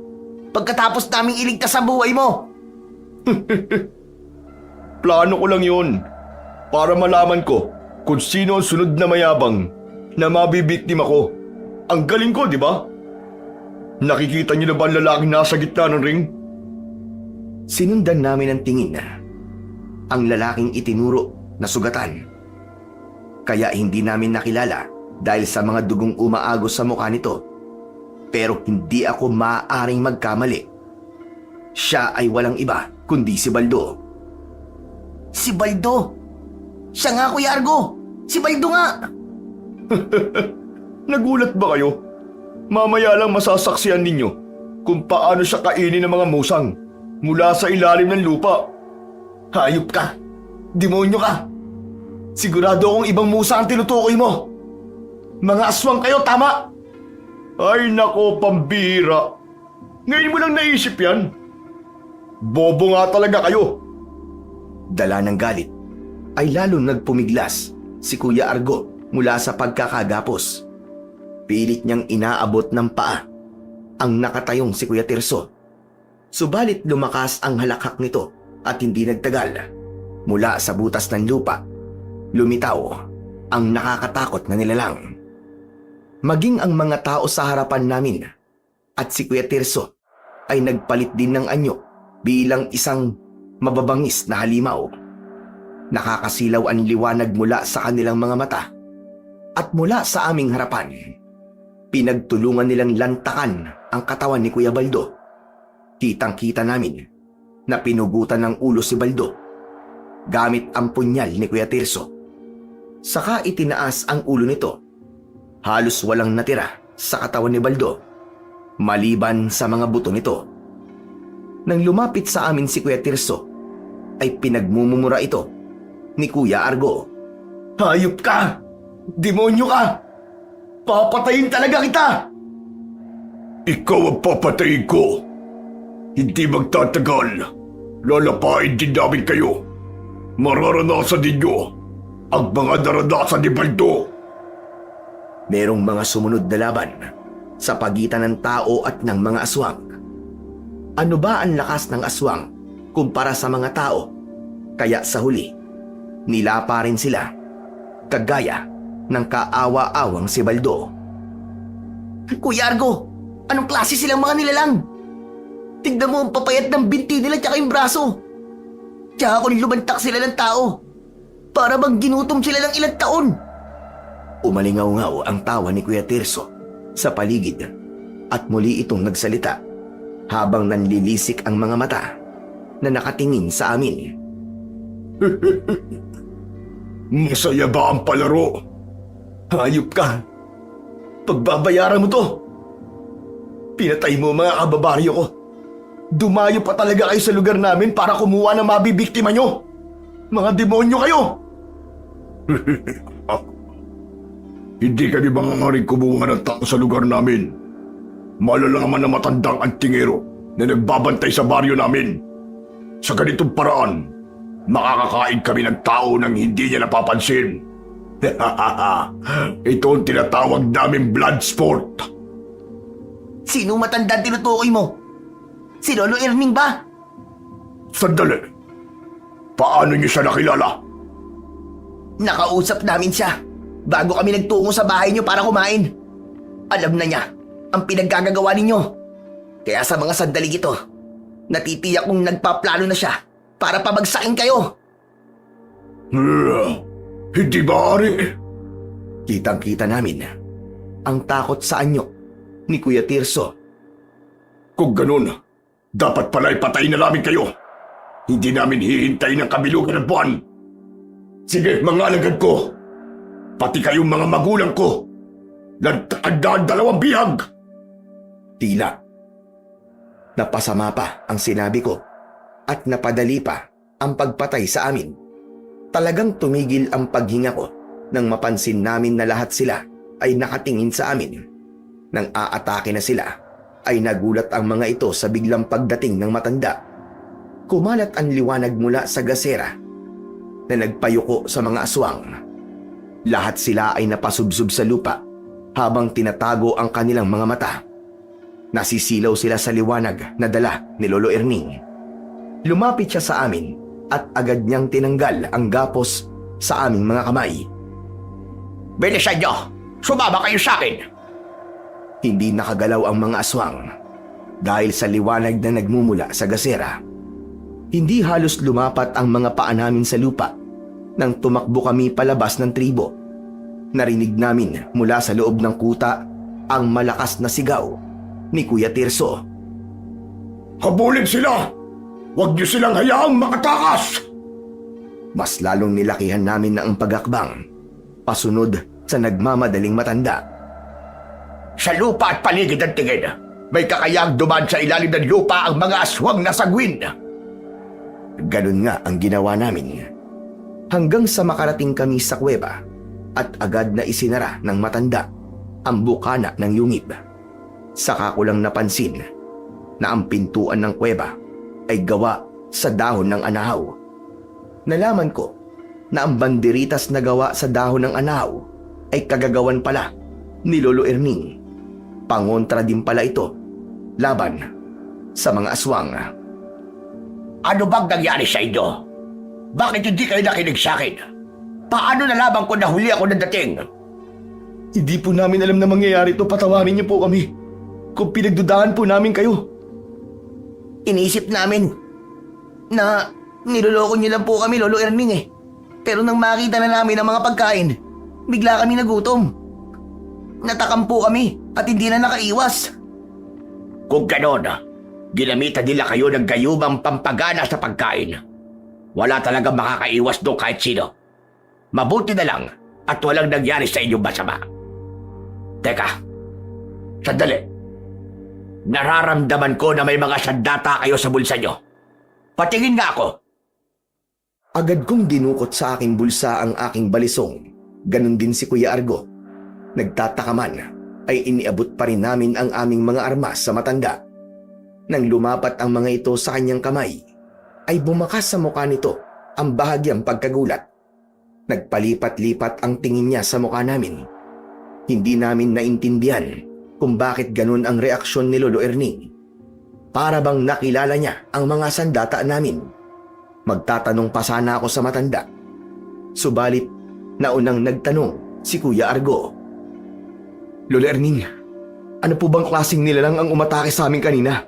Pagkatapos naming iligtas ang buhay mo. Plano ko lang yun. Para malaman ko kung sino ang sunod na mayabang na mabibiktima ko. Ang galing ko, di ba? Nakikita niyo na ba ang lalaking nasa gitna ng ring? Sinundan namin ang tingin ang lalaking itinuro na sugatan. Kaya hindi namin nakilala dahil sa mga dugong umaagos sa mukha nito. Pero hindi ako maaaring magkamali. Siya ay walang iba kundi si Baldo. Si Baldo! Siya nga, Kuya Argo! Si Baldo nga! Nagulat ba kayo? Mamaya lang masasaksihan ninyo kung paano siya kainin ng mga musang mula sa ilalim ng lupa. Hayop ka! Demonyo ka! Sigurado akong ibang musa ang tinutukoy mo! Mga aswang kayo, tama! Ay nako, pambira! Ngayon mo lang naisip yan? Bobo nga talaga kayo! Dala ng galit ay lalo nagpumiglas si Kuya Argo mula sa pagkakagapos. Pilit niyang inaabot ng paa ang nakatayong si Kuya Tirso. Subalit lumakas ang halakhak nito at hindi nagtagal. Mula sa butas ng lupa, lumitaw ang nakakatakot na nilalang. Maging ang mga tao sa harapan namin at si Kuya Tirso ay nagpalit din ng anyo bilang isang mababangis na halimaw. Nakakasilaw ang liwanag mula sa kanilang mga mata. At mula sa aming harapan, pinagtulungan nilang lantakan ang katawan ni Kuya Baldo. Kitang-kita namin na pinugutan ng ulo si Baldo gamit ang punyal ni Kuya Tirso. Saka itinaas ang ulo nito. Halos walang natira sa katawan ni Baldo, maliban sa mga buto nito. Nang lumapit sa amin si Kuya Tirso, ay pinagmumura ito ni Kuya Argo. Hayop ka! Demonyo ka! Papatayin talaga kita! Ikaw ang papatayin ko. Hindi magtatagal. Lalapain din namin kayo. Mararanasan ninyo ang mga naranasan ni Baldo. Merong mga sumunod na laban sa pagitan ng tao at ng mga aswang. Ano ba ang lakas ng aswang kumpara sa mga tao? Kaya sa huli, nilapa rin sila, kagaya ng kaawa-awang si Baldo. Kuya Argo, anong klase silang mga nilalang? Tignan mo ang papayat ng binti nila tsaka yung braso. Tsaka kung lumantak sila ng tao, para bang ginutom sila ng ilang taon. Umalingaw-ngaw ang tawa ni Kuya Tirso sa paligid at muli itong nagsalita habang nanlilisik ang mga mata na nakatingin sa amin. Masaya ba ang palaro? Hayop ka! Pagbabayaran mo to! Pinatay mo mga kababaryo ko. Dumayo pa talaga kayo sa lugar namin para kumuha ng mabibiktima nyo. Mga demonyo kayo! Hindi kami mangangari kumuha ng tao sa lugar namin. Malalaman na matandang antingero na nagbabantay sa baryo namin. Sa ganitong paraan, makakakain kami ng tao nang hindi niya napapansin. Ito ang tinatawag namin blood sport. Sino matandang tinutukoy mo? Si Lolo Erning ba? Sandali. Paano niyo siya nakilala? Nakausap namin siya bago kami nagtungo sa bahay niyo para kumain. Alam na niya ang pinaggagawa ninyo. Kaya sa mga sandaling ito, natitiyak kong nagpaplano na siya para pabagsakin kayo. Hindi maaari. Kitang-kita namin ang takot sa anyo ni Kuya Tirso. Kung ganun, dapat pala ipatayin na namin kayo. Hindi namin hihintayin ang kabilugan ng buwan. Sige, mga alagad ko. Pati kayong mga magulang ko. Nagtakandaan 2 bihag. Tila napasama pa ang sinabi ko at napadali pa ang pagpatay sa amin. Talagang tumigil ang paghinga ko nang mapansin namin na lahat sila ay nakatingin sa amin. Nang aatake na sila, ay nagulat ang mga ito sa biglang pagdating ng matanda. Kumalat ang liwanag mula sa gasera na nagpayuko sa mga aswang. Lahat sila ay napasubsob sa lupa habang tinatago ang kanilang mga mata. Nasisilaw sila sa liwanag na dala ni Lolo Erning. Lumapit siya sa amin at agad niyang tinanggal ang gapos sa aming mga kamay. Bilisan nyo! Sumama kayo sa akin! Hindi nakagalaw ang mga aswang dahil sa liwanag na nagmumula sa gasera. Hindi halos lumapat ang mga paa namin sa lupa nang tumakbo kami palabas ng tribo. Narinig namin mula sa loob ng kuta ang malakas na sigaw ni Kuya Tirso. Habulin sila! Huwag niyo silang hayaang makatakas! Mas lalong nilakihan namin na ang pagakbang, pasunod sa nagmamadaling matanda. Sa lupa at paligid ng tingin, may kakayang duman sa ilalim ng lupa ang mga aswang na sagwin. Ganun nga ang ginawa namin. Hanggang sa makarating kami sa kuweba at agad na isinara ng matanda ang bukana ng yungib. Saka ko lang napansin na ang pintuan ng kuweba ay gawa sa dahon ng anahaw. Nalaman ko na ang banderitas na gawa sa dahon ng anahaw ay kagagawan pala ni Lolo Erning. Pangontra din pala ito laban sa mga aswang. Ano bang nangyari sa inyo? Bakit hindi kayo nakinig sa akin? Paano nalaman ko na huli ako ng dating? Hindi po namin alam na mangyayari ito. Patawarin niyo po kami kung pinagdudahan po namin kayo. Inisip namin na niloloko niyo lang po kami, Lolo Erning eh. Pero nang makita na namin ang mga pagkain, Bigla kami nagutom. Natakam po kami at hindi na nakaiwas. Kung ganon, ginamitan nila kayo ng gayumang pampagana sa pagkain. Wala talagang makakaiwas doon kahit sino. Mabuti na lang at walang nangyari sa inyong masama. Teka, sandali. Nararamdaman ko na may mga sandata kayo sa bulsa nyo. Patingin nga ako. Agad kong dinukot sa aking bulsa ang aking balisong. Ganon din si Kuya Argo. Nagtataka man ay iniabot pa rin namin ang aming mga armas sa matanda. Nang lumapat ang mga ito sa kanyang kamay, ay bumakas sa mukha nito ang bahagyang pagkagulat. Nagpalipat-lipat ang tingin niya sa mukha namin. Hindi namin naintindihan kung bakit ganun ang reaksyon ni Lolo Erning. Para bang nakilala niya ang mga sandata namin. Magtatanong pa sana ako sa matanda. Subalit, naunang nagtanong si Kuya Argo. Lolo Erning, ano po bang klaseng nilalang ang umatake sa amin kanina?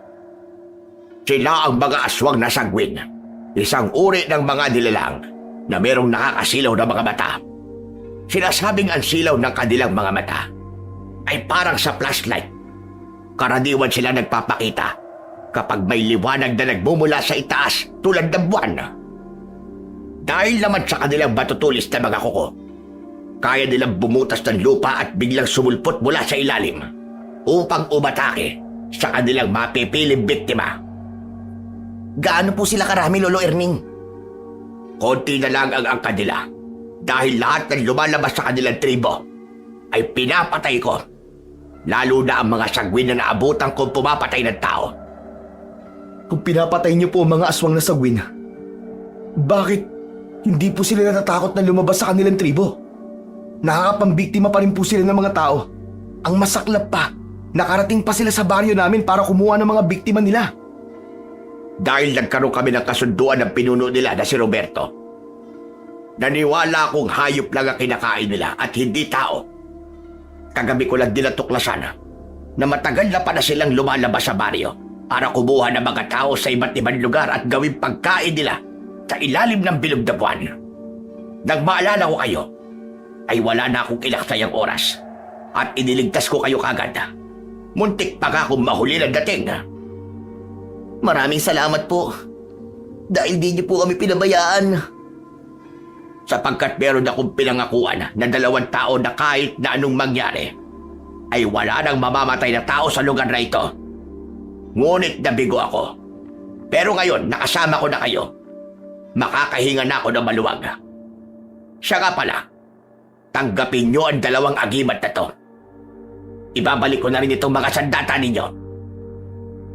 Sila ang mga aswang na sagwin. Isang uri ng mga nilalang na merong nakakasilaw na mga mata. Sinasabing ang silaw ng kanilang mga mata ay parang sa flashlight. Karaniwan sila nagpapakita kapag may liwanag na nagmumula sa itaas tulad ng buwan. Dahil naman sa kanilang matutulis na mga kuko, kaya nilang bumutas ng lupa at biglang sumulpot mula sa ilalim upang umatake sa kanilang mapipiling biktima. Gaano po sila karami, Lolo Erning? Konti na lang ang kanila dahil lahat ng lumalabas sa kanilang tribo ay pinapatay ko. Lalo na ang mga sagwin na naabutan kong pumapatay ng tao. Kung pinapatay niyo po ang mga aswang na sagwin, bakit hindi po sila natatakot na lumabas sa kanilang tribo? Nakakapambiktima pa rin po sila ng mga tao. Ang masaklap pa, nakarating pa sila sa baryo namin para kumuha ng mga biktima nila. Dahil nagkaroon kami ng kasunduan ng pinuno nila na si Roberto. Naniwala akong hayop lang ang kinakain nila at hindi tao. Kagabi ko lang din natuklasan na matagal na pa na silang lumalabas sa baryo para kumuha ng mga tao sa iba't ibang lugar at gawing pagkain nila sa ilalim ng bilog na buwan. Nang maalala ko kayo, ay wala na akong ilaksayang oras at iniligtas ko kayo kagad. Muntik pa ka akong mahuli ng dating. Maraming salamat po. Dahil di niyo po kami pinabayaan. Sapagkat meron akong pinangakuan na 2 tao na kahit na anong mangyari, ay wala nang mamamatay na tao sa lugar na ito. Ngunit nabigo ako. Pero ngayon, nakasama ko na kayo. Makakahinga na ako ng maluwag. Siya nga pala, tanggapin nyo ang 2 agimat na to. Ibabalik ko na rin itong mga sandata ninyo.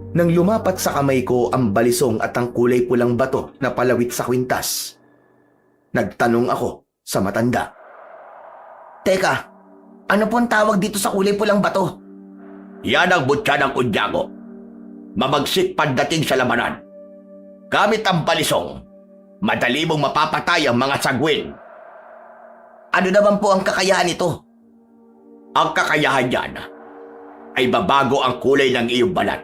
Nang lumapat sa kamay ko ang balisong at ang kulay pulang bato na palawit sa kwintas, nagtanong ako sa matanda. Teka, ano po ang tawag dito sa kulay pulang bato? Yan ang butya ng Unyago. Mamagsik pagdating sa labanan. Gamit ang balisong, madali mong mapapatay ang mga sagwin. Ano naman po ang kakayahan nito? Ang kakayahan yan ay babago ang kulay ng iyong balat,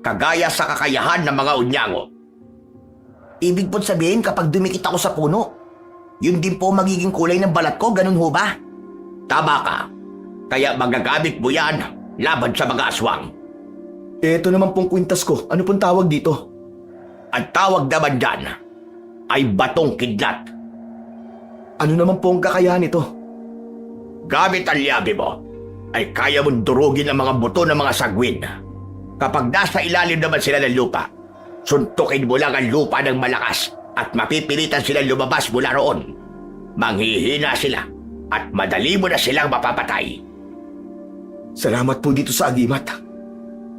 kagaya sa kakayahan ng mga Unyago. Ibig po sabihin kapag dumikit ako sa puno, yun din po magiging kulay ng balat ko, ganun ho ba? Tama ka. Kaya magagamit mo yan laban sa mga aswang. Ito naman pong kwintas ko, ano pong tawag dito? Ang tawag naman dyan ay batong kidlat. Ano naman pong kakayahan nito? Gamit ang liyabi mo, ay kaya mong durugin ang mga buto ng mga sagwin. Kapag nasa ilalim naman sila ng lupa, suntukin mo lang ang lupa ng malakas at mapipilitan silang lumabas mula roon. Manghihina sila at madali mo na silang mapapatay. Salamat po dito sa agimat.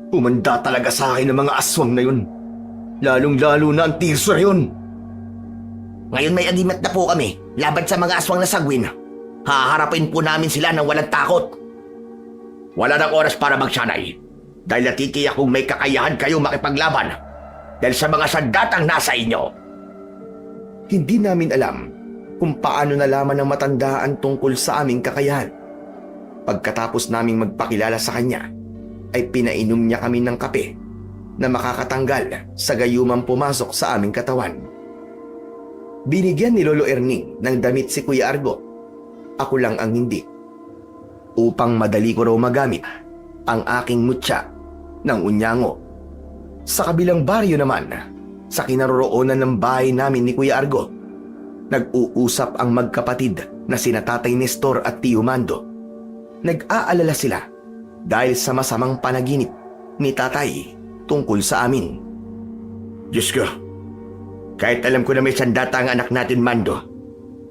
Umanda talaga sa akin ang mga aswang na yun. Lalong-lalo na ang tirso na yun. Ngayon may agimat na po kami laban sa mga aswang na sagwin. Haharapin po namin sila ng walang takot. Wala nang oras para magsanay dahil natitiyak kong may kakayahan kayo makipaglaban dahil sa mga sandatang nasa inyo. Hindi namin alam kung paano nalaman ng matanda ang tungkol sa aming kakayahan. Pagkatapos naming magpakilala sa kanya, ay pinainom niya kami ng kape na makakatanggal sa gayumang pumasok sa aming katawan. Binigyan ni Lolo Erning ng damit si Kuya Argo Ako lang ang hindi. Upang madali ko raw magamit ang aking mutya ng unyango. Sa kabilang baryo naman, sa kinaroroonan ng bahay namin ni Kuya Argo, nag-uusap ang magkapatid na sina Tatay Nestor at Tio Mando. Nag-aalala sila dahil sa masamang panaginip ni Tatay tungkol sa amin. Diyos ko, kahit alam ko na may sandata ang anak natin, Mando,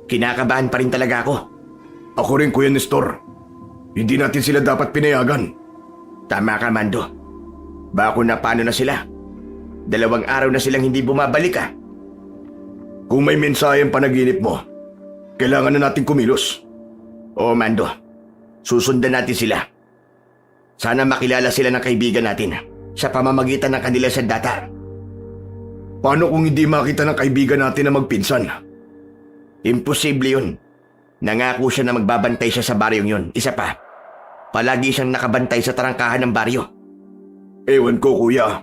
kinakabahan pa rin talaga ako. Ako rin, Kuya Nestor. Hindi natin sila dapat pinayagan. Tama ka, Mando. Bako na paano na sila? 2 araw na silang hindi bumabalik ah. Kung may mensahe ang panaginip mo, kailangan na natin kumilos. Oo, Mando. Susundan natin sila. Sana makilala sila ng kaibigan natin sa pamamagitan ng kanila sandata. Paano kung hindi makita ng kaibigan natin na magpinsan? Imposible yun. Nangako siya na magbabantay siya sa baryong yun. Isa pa, palagi siyang nakabantay sa tarangkahan ng baryo. Ewan ko, Kuya.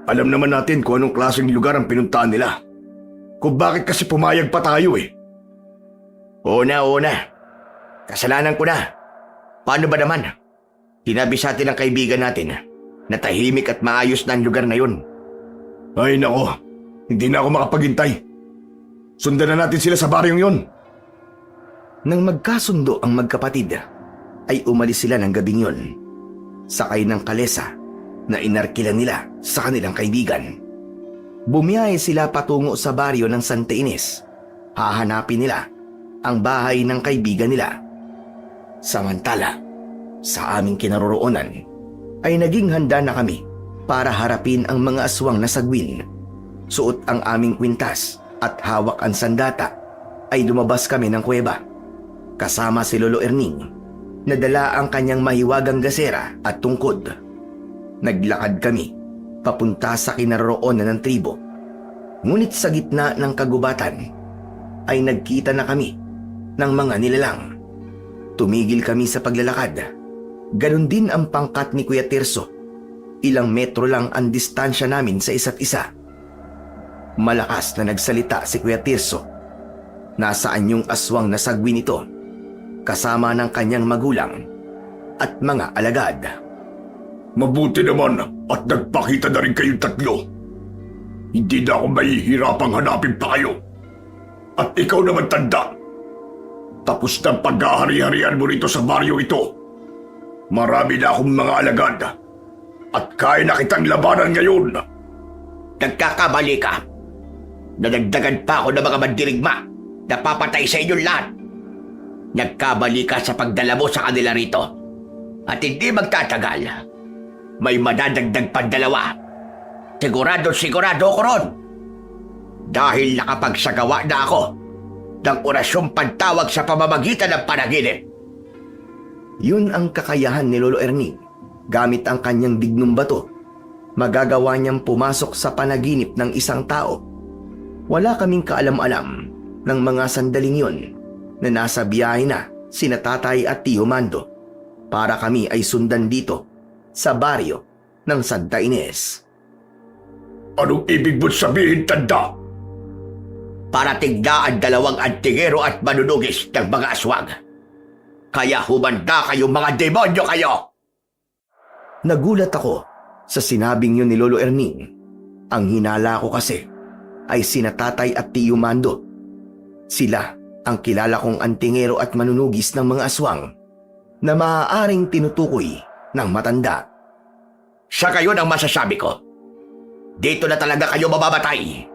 Alam naman natin kung anong klaseng lugar ang pinuntahan nila. Kung bakit kasi pumayag pa tayo eh. Oo na. Kasalanan ko na. Paano ba naman? Tinabi sa atin ng kaibigan natin na tahimik at maayos na ang lugar na yun. Ay nako, hindi na ako makapaghintay. Sundan na natin sila sa baryong yun. Nang magkasundo ang magkapatid, ay umalis sila ng gabing yun. Sakay ng kalesa na inarkila nila sa kanilang kaibigan. Bumiyahe sila patungo sa baryo ng Santa Ines. Hahanapin nila ang bahay ng kaibigan nila. Samantala, sa aming kinaroroonan, ay naging handa na kami para harapin ang mga aswang na sagwin. Suot ang aming kwintas at hawak ang sandata, ay lumabas kami ng kuweba. Kasama si Lolo Erning, na dala ang kanyang mahiwagang gasera at tungkod. Naglakad kami papunta sa kinaroroonan ng tribo. Ngunit sa gitna ng kagubatan ay nagkita na kami ng mga nilalang. Tumigil kami sa paglalakad. Ganon din ang pangkat ni Kuya Tirso. Ilang metro lang ang distansya namin sa isa't isa. Malakas na nagsalita si Kuya Tirso. Nasaan yung aswang na sagwin ito, kasama ng kanyang magulang at mga alagad. Mabuti naman at nagpakita na rin kayong tatlo. Hindi na ako mahihirapang hanapin pa kayo. At ikaw naman, tanda. Tapos na ang pag-ahari-harian mo rito sa baryo ito. Marami na akong mga alagad. At kaya na kitang labanan ngayon. Nagkakamali ka. Nadagdagan pa ako ng mga mandirigma na papatay sa inyong lahat. Nagkamali ka sa pagdala mo sa kanila rito. At hindi magtatagal. May madadagdag pang 2. Sigurado ko ron. Dahil nakapagsagawa na ako ng orasyong pantawag sa pamamagitan ng panaginip. Yun ang kakayahan ni Lolo Erning. Gamit ang kanyang dignum bato, magagawa niyang pumasok sa panaginip ng isang tao. Wala kaming kaalam-alam ng mga sandaling yun na nasa biyahe na sina Tatay at Tio Mando para kami ay sundan dito sa baryo ng Santa Ines. Anong ibig mo sabihin, tanda? Para tigda ang 2 antingero at manunugis ng mga aswang. Kaya humanda kayong mga demonyo kayo! Nagulat ako sa sinabing yun ni Lolo Erning. Ang hinala ko kasi ay sina Tatay at Tio Mando. Sila ang kilala kong antingero at manunugis ng mga aswang na maaaring tinutukoy ng matanda. Sa kayo ang masasabi ko. Dito na talaga kayo mamamatay.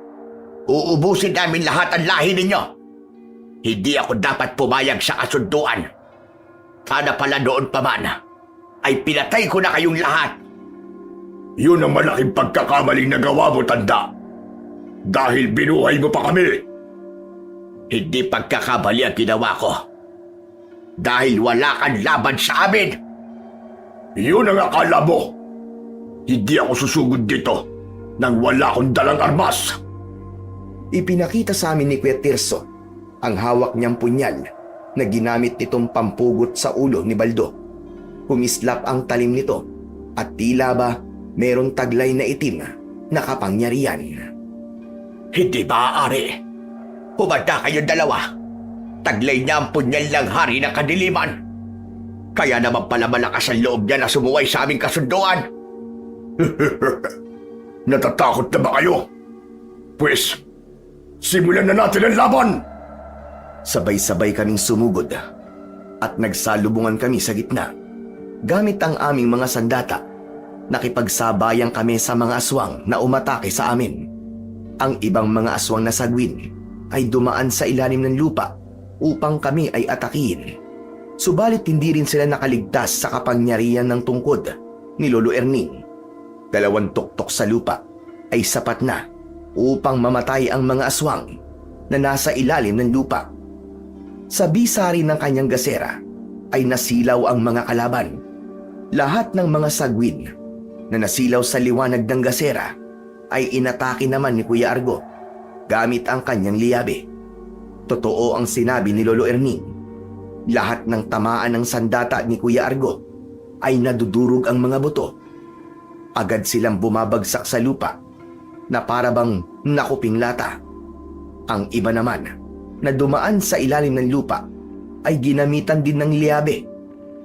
Uubusin namin lahat ang lahi ninyo. Hindi ako dapat pumayag sa kasunduan. Sana pala noon pa man ay pinatay ko na kayong lahat. Yun ang malaking pagkakamaling nagawa mo, tanda. Dahil binuhay mo pa kami. Hindi pagkakamali ang ginawa ko. Dahil wala kang laban sa amin. Yun ang akala mo. Hindi ako susugod dito nang wala akong dalang armas. Ipinakita sa amin ni Kuya Tirso ang hawak niyang punyal na ginamit nitong pampugot sa ulo ni Baldo. Humislap ang talim nito at tila ba merong taglay na itim na kapangyarihan. Hindi maaari. Humanda kayong 2. Taglay niya ang punyal ng hari ng kadiliman. Kaya naman pala malakas ang loob niya na sumuway sa aming kasunduan. Natatakot na ba kayo? Pwes, simulan na natin ang laban! Sabay-sabay kaming sumugod at nagsalubungan kami sa gitna. Gamit ang aming mga sandata, nakipagsabayan kami sa mga aswang na umatake sa amin. Ang ibang mga aswang na sagwin ay dumaan sa ilalim ng lupa upang kami ay atakihin. Subalit hindi rin sila nakaligtas sa kapangyarihan ng tungkod ni Lolo Erning. 2 tuktok sa lupa ay sapat na upang mamatay ang mga aswang na nasa ilalim ng lupa. Sa bisa rin ng kanyang gasera ay nasilaw ang mga kalaban. Lahat ng mga sagwin na nasilaw sa liwanag ng gasera ay inatake naman ni Kuya Argo gamit ang kanyang liyabe. Totoo ang sinabi ni Lolo Erning. Lahat ng tamaan ng sandata ni Kuya Argo ay nadudurog ang mga buto. Agad silang bumabagsak sa lupa na para bang nakuping lata. Ang iba naman na dumaan sa ilalim ng lupa ay ginamitan din ng liyabe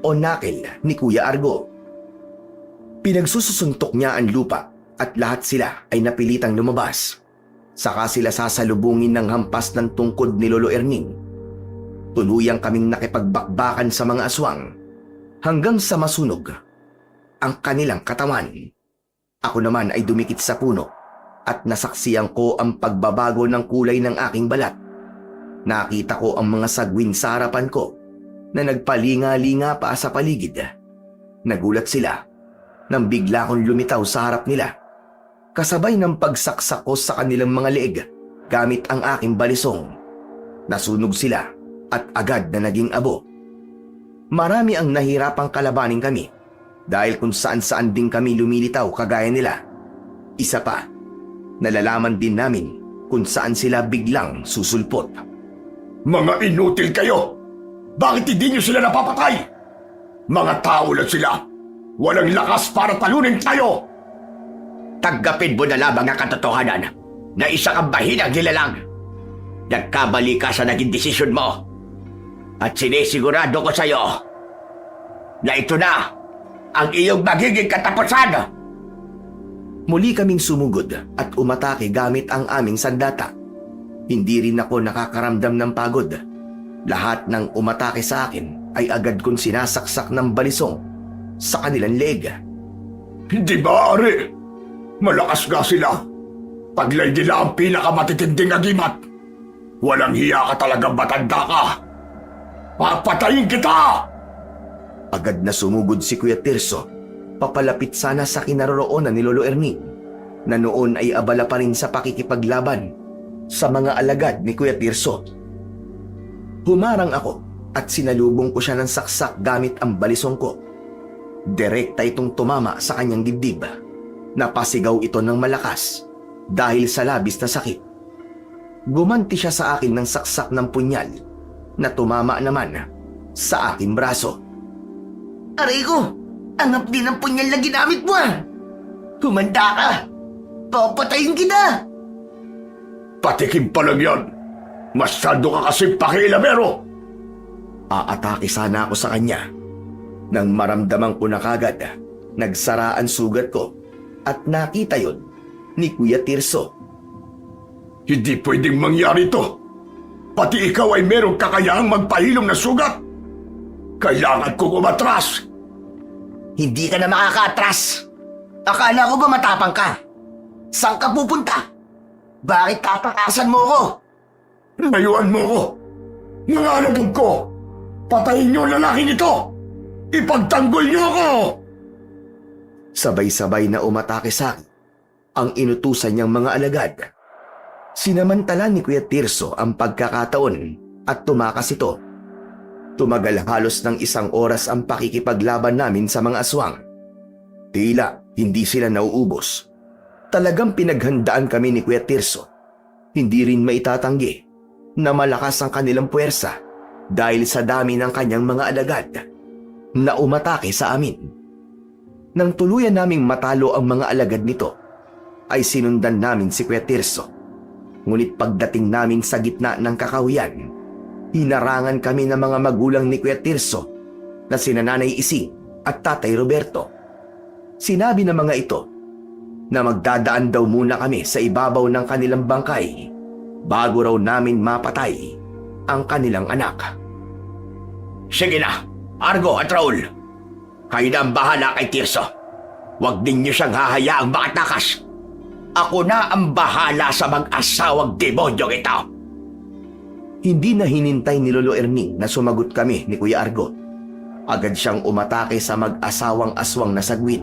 o nakil ni Kuya Argo. Pinagsususuntok niya ang lupa at lahat sila ay napilitang lumabas. Saka sila sasalubungin ng hampas ng tungkod ni Lolo Erning. Tuluyang kaming nakipagbakbakan sa mga aswang hanggang sa masunog ang kanilang katawan. Ako naman ay dumikit sa puno at nasaksiyan ko ang pagbabago ng kulay ng aking balat. Nakita ko ang mga sagwin sa harapan ko na nagpalinga-linga pa sa paligid. Nagulat sila nang bigla kong lumitaw sa harap nila. Kasabay ng pagsaksak ko sa kanilang mga leeg gamit ang aking balisong. Nasunog sila at agad na naging abo. Marami ang nahirapang kalabanin kami dahil kung saan-saan din kami lumilitaw kagaya nila. Isa pa, nalalaman din namin kung saan sila biglang susulpot. Mga inutil kayo! Bakit hindi niyo sila napapatay? Mga tao lang sila! Walang lakas para talunin tayo! Tanggapin mo na lamang ang katotohanan na isa kang bahinang nilalang. Nagkamali ka sa naging desisyon mo. At sinisigurado ko sa iyo na ito na ang iyong magiging katapusan. Muli kaming sumugod at umatake gamit ang aming sandata. Hindi rin ako nakakaramdam ng pagod. Lahat ng umatake sa akin ay agad kong sinasaksak ng balisong sa kanilang leeg. Hindi ba, Ari? Malakas nga sila. Taglay nila ang pinakamatitinding agimat. Walang hiya ka talagang matanda ka. Papatayin kita! Agad na sumugod si Kuya Tirso, papalapit sana sa kinaroroonan ni Lolo Erning, na noon ay abala pa rin sa pakikipaglaban sa mga alagad ni Kuya Tirso. Humarang ako at sinalubong ko siya ng saksak gamit ang balisong ko. Direkta itong tumama sa kanyang dibdib. Napasigaw ito ng malakas dahil sa labis na sakit. Gumanti siya sa akin ng saksak ng punyal na tumama naman sa aking braso. Aray ko! Angap din ang punyal na ginamit mo ah! Humanda ka! Papatayin kita! Patikim pa lang yan. Masyado ka kasi pakialamero. Aatake sana ako sa kanya nang maramdaman ko na kagad nagsara ang sugat ko at nakita yon ni Kuya Tirso. Hindi pwedeng mangyari to. Pati ikaw ay merong kakayahang magpahilom na sugat. Kailangan kong umatras. Hindi ka na makakaatras! Akala ko ba matapang ka? Saan ka pupunta? Bakit tatakasan mo ko? Layuan mo ko. Mga alagad ko. Patayin niyo ang lalaking ito. Ipagtanggol niyo ako. Sabay-sabay na umatake sa akin ang inutusan niyang mga alagad. Sinamantala ni Kuya Tirso ang pagkakataon at tumakas ito. Tumagal halos ng 1 oras ang pakikipaglaban namin sa mga aswang. Tila hindi sila nauubos. Talagang pinaghandaan kami ni Kuya Tirso. Hindi rin maitatanggi na malakas ang kanilang puwersa dahil sa dami ng kanyang mga alagad na umatake sa amin. Nang tuluyan naming matalo ang mga alagad nito, ay sinundan namin si Kuya Tirso. Ngunit pagdating namin sa gitna ng kakahuyan, Hinarangan kami ng mga magulang ni Kuya Tirso na sina Nanay Ising at Tatay Roberto. Sinabi ng mga ito na magdadaan daw muna kami sa ibabaw ng kanilang bangkay bago raw namin mapatay ang kanilang anak. Sige na, Argo at Raul. Kayo na ang bahala kay Tirso. Huwag ninyo siyang hahayaang makatakas. Ako na ang bahala sa mag-asawang demonyo ito. Hindi na hinintay ni Lolo Ernie na sumagot kami ni Kuya Argo. Agad siyang umatake sa mag-asawang aswang na sagwin.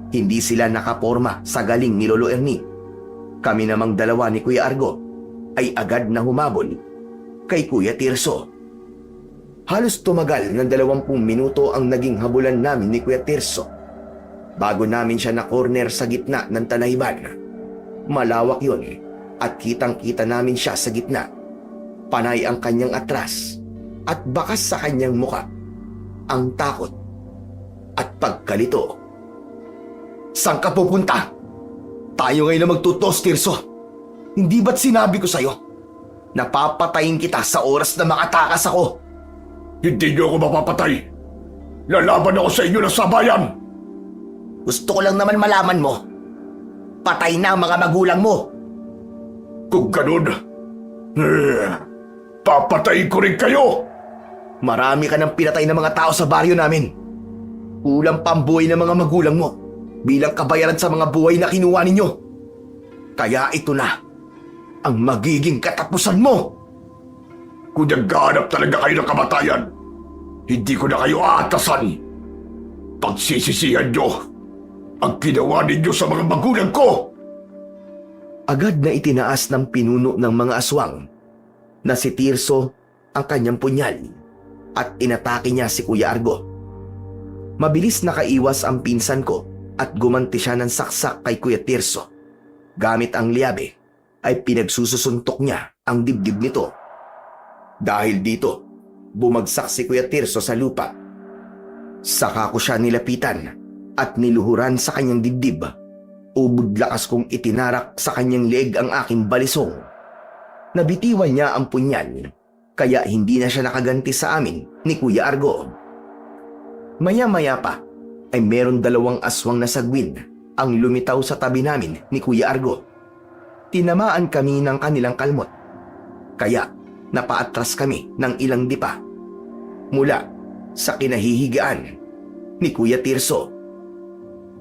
Hindi sila nakaporma sa galing ni Lolo Ernie. Kami namang dalawa ni Kuya Argo ay agad na humabol kay Kuya Tirso. Halos tumagal ng 20 minuto ang naging habulan namin ni Kuya Tirso bago namin siya na-corner sa gitna ng talahiban. Malawak yun at kitang-kita namin siya sa gitna. Panay ang kanyang atras at bakas sa kanyang muka ang takot at pagkalito. Saan ka pupunta? Tayo ngayon na magtutos, Tirso. Hindi ba't sinabi ko sa'yo? Napapatayin kita sa oras na makatakas ako. Hindi niyo ako mapapatay. Lalaban ako sa inyo ng sabayan. Gusto ko lang naman malaman mo. Patay na ang mga magulang mo. Kung ganun, papatayin ko rin kayo. Marami ka nang pinatay ng mga tao sa baryo namin. Kulang pa ang buhay ng mga magulang mo bilang kabayaran sa mga buhay na kinuha ninyo. Kaya ito na ang magiging katapusan mo. Kung naghahanap talaga kayo ng kamatayan, hindi ko na kayo aatasan. Pagsisisihan nyo ang ginawa ninyo sa mga magulang ko. Agad na itinaas ng pinuno ng mga aswang na si Tirso ang kanyang punyal at inatake niya si Kuya Argo. Mabilis nakaiwas ang pinsan ko at gumanti siya ng saksak kay Kuya Tirso. Gamit ang liabe ay pinagsususuntok niya ang dibdib nito. Dahil dito, bumagsak si Kuya Tirso sa lupa. Saka ko siya nilapitan at niluhuran sa kanyang dibdib. Ubod lakas kong itinarak sa kanyang leeg ang aking balisong. Nabitiwan niya ang punyal, kaya hindi na siya nakaganti sa amin ni Kuya Argo. Maya-maya pa ay meron 2 aswang na sagwin ang lumitaw sa tabi namin ni Kuya Argo. Tinamaan kami ng kanilang kalmot, kaya napaatras kami ng ilang dipa mula sa kinahihigaan ni Kuya Tirso.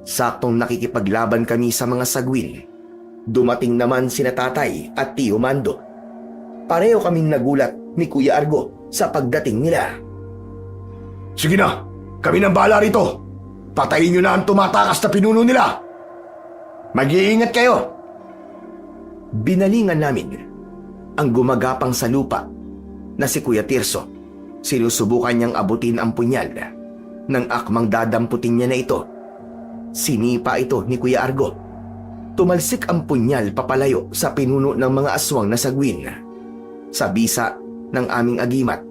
Saktong nakikipaglaban kami sa mga sagwin, dumating naman sina Tatay at Tio Mando. Pareho kaming nagulat ni Kuya Argo sa pagdating nila. Sige na, kami nang bahala rito. Patayin nyo na ang tumatakas na pinuno nila. Mag-iingat kayo. Binalingan namin ang gumagapang sa lupa na si Kuya Tirso. Sinusubukan niyang abutin ang punyal. Nang akmang dadamputin niya na ito, sinipa ito ni Kuya Argo. Tumalsik ang punyal papalayo sa pinuno ng mga aswang na sagwin. Sa bisa ng aming agimat,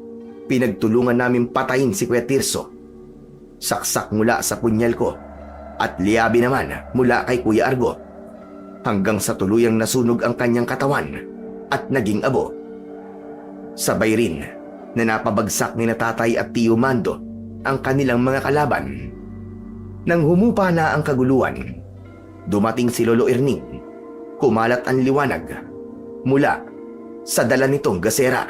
pinagtulungan namin patayin si Kuya Tirso. Saksak mula sa punyal ko at liabi naman mula kay Kuya Argo hanggang sa tuluyang nasunog ang kanyang katawan at naging abo. Sabay rin na napabagsak ni Tatay at Tio Mando ang kanilang mga kalaban. Nang humupa na ang kaguluhan, dumating si Lolo Erning. Kumalat ang liwanag mula sa dala nitong gasera.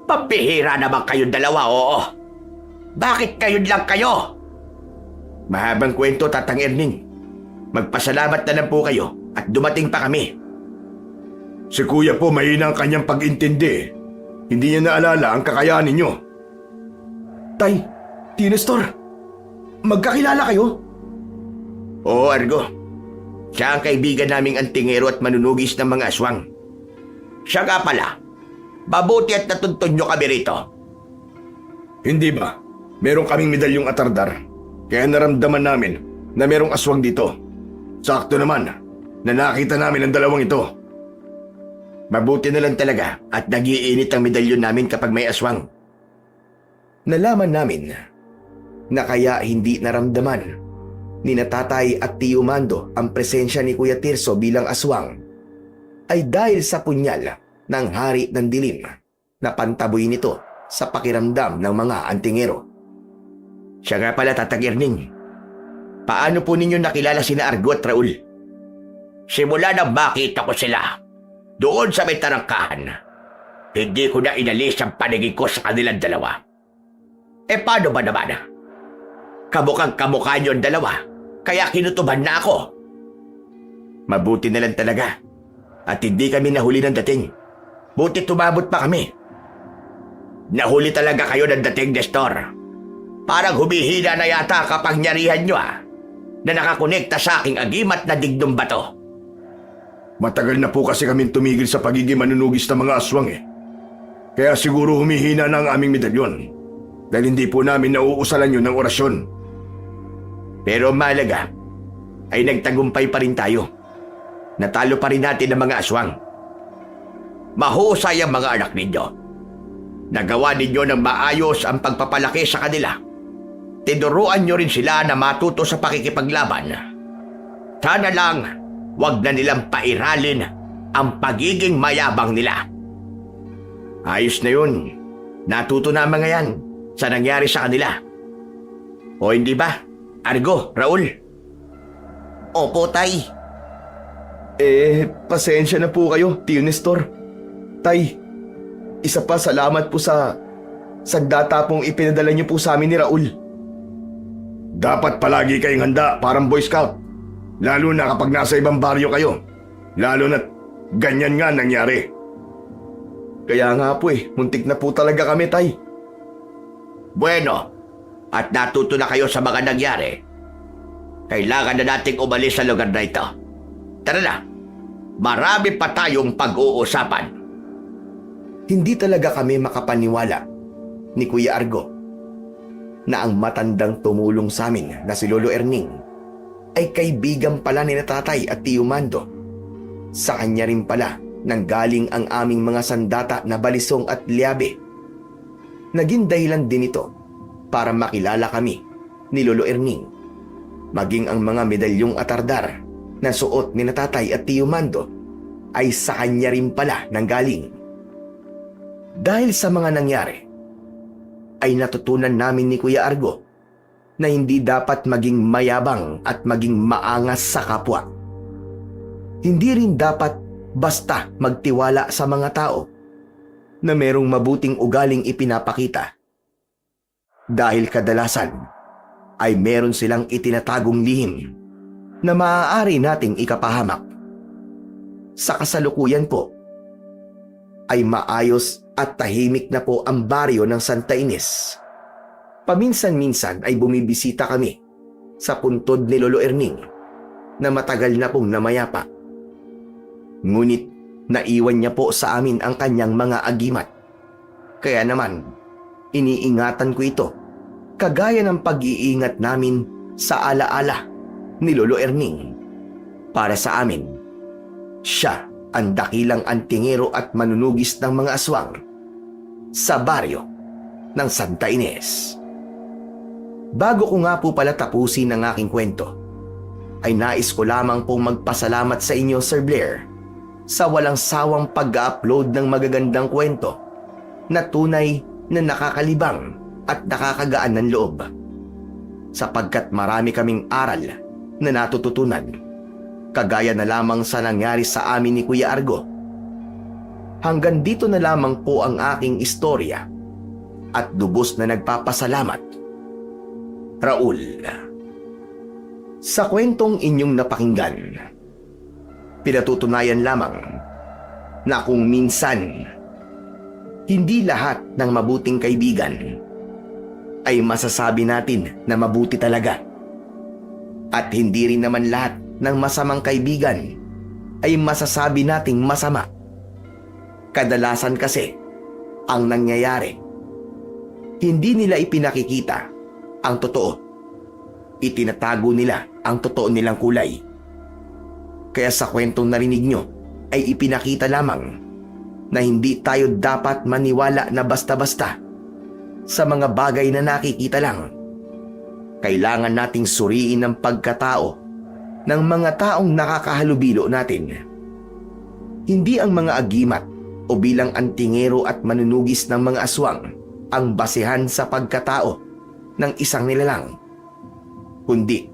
Pambihira naman kayong dalawa, oo. Bakit kayo lang kayo? Mahabang kwento, Tatang Erning. Magpasalamat na lang po kayo at dumating pa kami. Si Kuya po mahina ang kanyang pag-intindi. Hindi niya naalala ang kakayanin niyo. Tay, Tio Nestor, magkakilala kayo? Oo, Argo. Siya ang kaibigan naming antingero at manunugis ng mga aswang. Siya nga pala, mabuti at natuntun nyo kami rito. Hindi ba? Meron kaming medalyong atardar. Kaya naramdaman namin na merong aswang dito. Sakto naman na nakita namin ang 2 ito. Mabuti na lang talaga at nag-iinit ang medalyon namin kapag may aswang. Nalaman namin na kaya hindi naramdaman ni Tatay at Tio Mando ang presensya ni Kuya Tirso bilang aswang ay dahil sa punyal ng Hari ng Dilim na pantaboy nito sa pakiramdam ng mga antingero. Siya nga pala, Tatang Erning. Paano po ninyo nakilala sina Argo at Raul? Simula na makita ko sila doon sa may tarangkahan, hindi ko na inalis ang paningin ko sa kanilang dalawa. Paano ba naman? Kamukhang kamukha niyo ang dalawa, kaya kinutuban na ako. Mabuti na lang talaga at hindi kami nahuli ng dating. Buti tumabot pa kami. Nahuli talaga kayo ng dating, Nestor. Parang humihina na yata kapangyarihan nyo na nakakonekta sa aking agimat na digdong bato. Matagal na po kasi kaming tumigil sa pagiging manunugis ng mga aswang eh. Kaya siguro humihina na ang aming medalyon. Dahil hindi po namin nauusalan yun ng orasyon. Pero mahalaga ay nagtagumpay pa rin tayo. Natalo pa rin natin ang mga aswang. Mahusay ang mga anak ninyo. Nagawa ninyo ng maayos ang pagpapalaki sa kanila. Tinuruan nyo rin sila na matuto sa pakikipaglaban. Sana lang wag na nilang pairalin ang pagiging mayabang nila. Ayos na yun. Natuto na ang mga yan sa nangyari sa kanila. O hindi ba, Argo, Raul? Opo, Tay. Pasensya na po kayo, Tio Nestor. Tay, isa pa salamat po sa sandata pong ipinadala niyo po sa amin ni Raul. Dapat palagi kayong handa, parang Boy Scout. Lalo na kapag nasa ibang baryo kayo. Lalo na ganyan nga nangyari. Kaya nga po muntik na po talaga kami, Tay. Bueno, at natuto na kayo sa mga nangyari. Kailangan na nating umalis sa lugar na ito. Tara na, marami pa tayong pag-uusapan. Hindi talaga kami makapaniwala ni Kuya Argo na ang matandang tumulong sa amin na si Lolo Erning ay kaibigan pala ni Tatay at Tio Mando. Sa kanya rin pala nanggaling ang aming mga sandata na Balisong at Liabe. Naging dahilan din ito para makilala kami ni Lolo Erning, maging ang mga medalyong atardar na suot ni Tatay at Tio Mando ay sa kanya rin pala nanggaling. Dahil sa mga nangyari, ay natutunan namin ni Kuya Argo na hindi dapat maging mayabang at maging maangas sa kapwa. Hindi rin dapat basta magtiwala sa mga tao na merong mabuting ugaling ipinapakita. Dahil kadalasan ay meron silang itinatagong lihim na maaari nating ikapahamak. Sa kasalukuyan po, ay maayos at tahimik na po ang baryo ng Santa Ines. Paminsan-minsan ay bumibisita kami sa puntod ni Lolo Erning na matagal na pong namayapa. Ngunit naiwan niya po sa amin ang kanyang mga agimat. Kaya naman, iniingatan ko ito kagaya ng pag-iingat namin sa alaala ni Lolo Erning. Para sa amin, siya ang dakilang antingero at manunugis ng mga aswang sa baryo ng Santa Ines. Bago ko nga po pala tapusin ang aking kwento, ay nais ko lamang pong magpasalamat sa inyo, Sir Blair, sa walang sawang pag-upload ng magagandang kwento na tunay na nakakalibang at nakakagaan ng loob. Sapagkat marami kaming aral na natututunan, kagaya na lamang sa nangyari sa amin ni Kuya Argo. Hanggang dito na lamang po ang aking istorya at lubos na nagpapasalamat, Raul. Sa kwentong inyong napakinggan, pinatutunayan lamang na kung minsan hindi lahat ng mabuting kaibigan ay masasabi natin na mabuti talaga. At hindi rin naman lahat ng masamang kaibigan ay masasabi nating masama. Kadalasan kasi ang nangyayari, hindi nila ipinakikita ang totoo. Itinatago nila ang totoo nilang kulay. Kaya sa kwentong narinig nyo ay ipinakita lamang na hindi tayo dapat maniwala na basta-basta sa mga bagay na nakikita lang. Kailangan nating suriin ang pagkatao ng mga taong nakakahalubilo natin. Hindi ang mga agimat o bilang antingero at manunugis ng mga aswang ang basehan sa pagkatao ng isang nilalang, kundi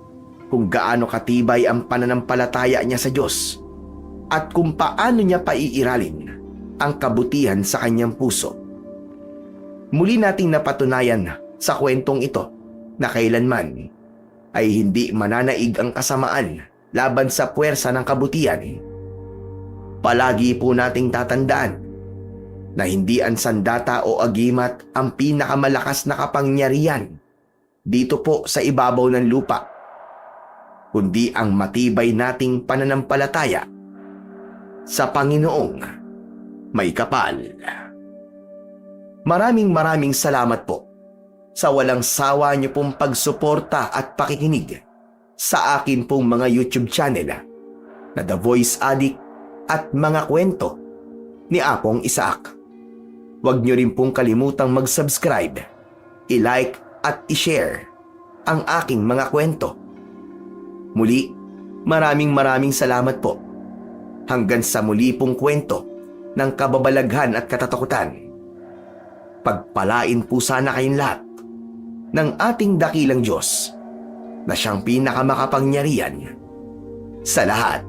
kung gaano katibay ang pananampalataya niya sa Diyos at kung paano niya paiiralin ang kabutihan sa kanyang puso. Muli nating napatunayan sa kwentong ito na kailanman ay hindi mananaig ang kasamaan laban sa puwersa ng kabutihan. Palagi po nating tatandaan na hindi ang sandata o agimat ang pinakamalakas na kapangyarihan dito po sa ibabaw ng lupa, kundi ang matibay nating pananampalataya sa Panginoong may kapal. Maraming salamat po sa walang sawa niyo pong pagsuporta at pakikinig sa akin pong mga YouTube channel na The Voice Addict at mga kwento ni Apong Isaac. Huwag niyo rin pong kalimutang mag-subscribe, i-like at i-share ang aking mga kwento. Muli, maraming salamat po. Hanggang sa muli pong kwento ng kababalaghan at katatakutan. Pagpalain po sana kayong lahat ng ating dakilang Diyos na siyang pinakamakapangyarihan sa lahat.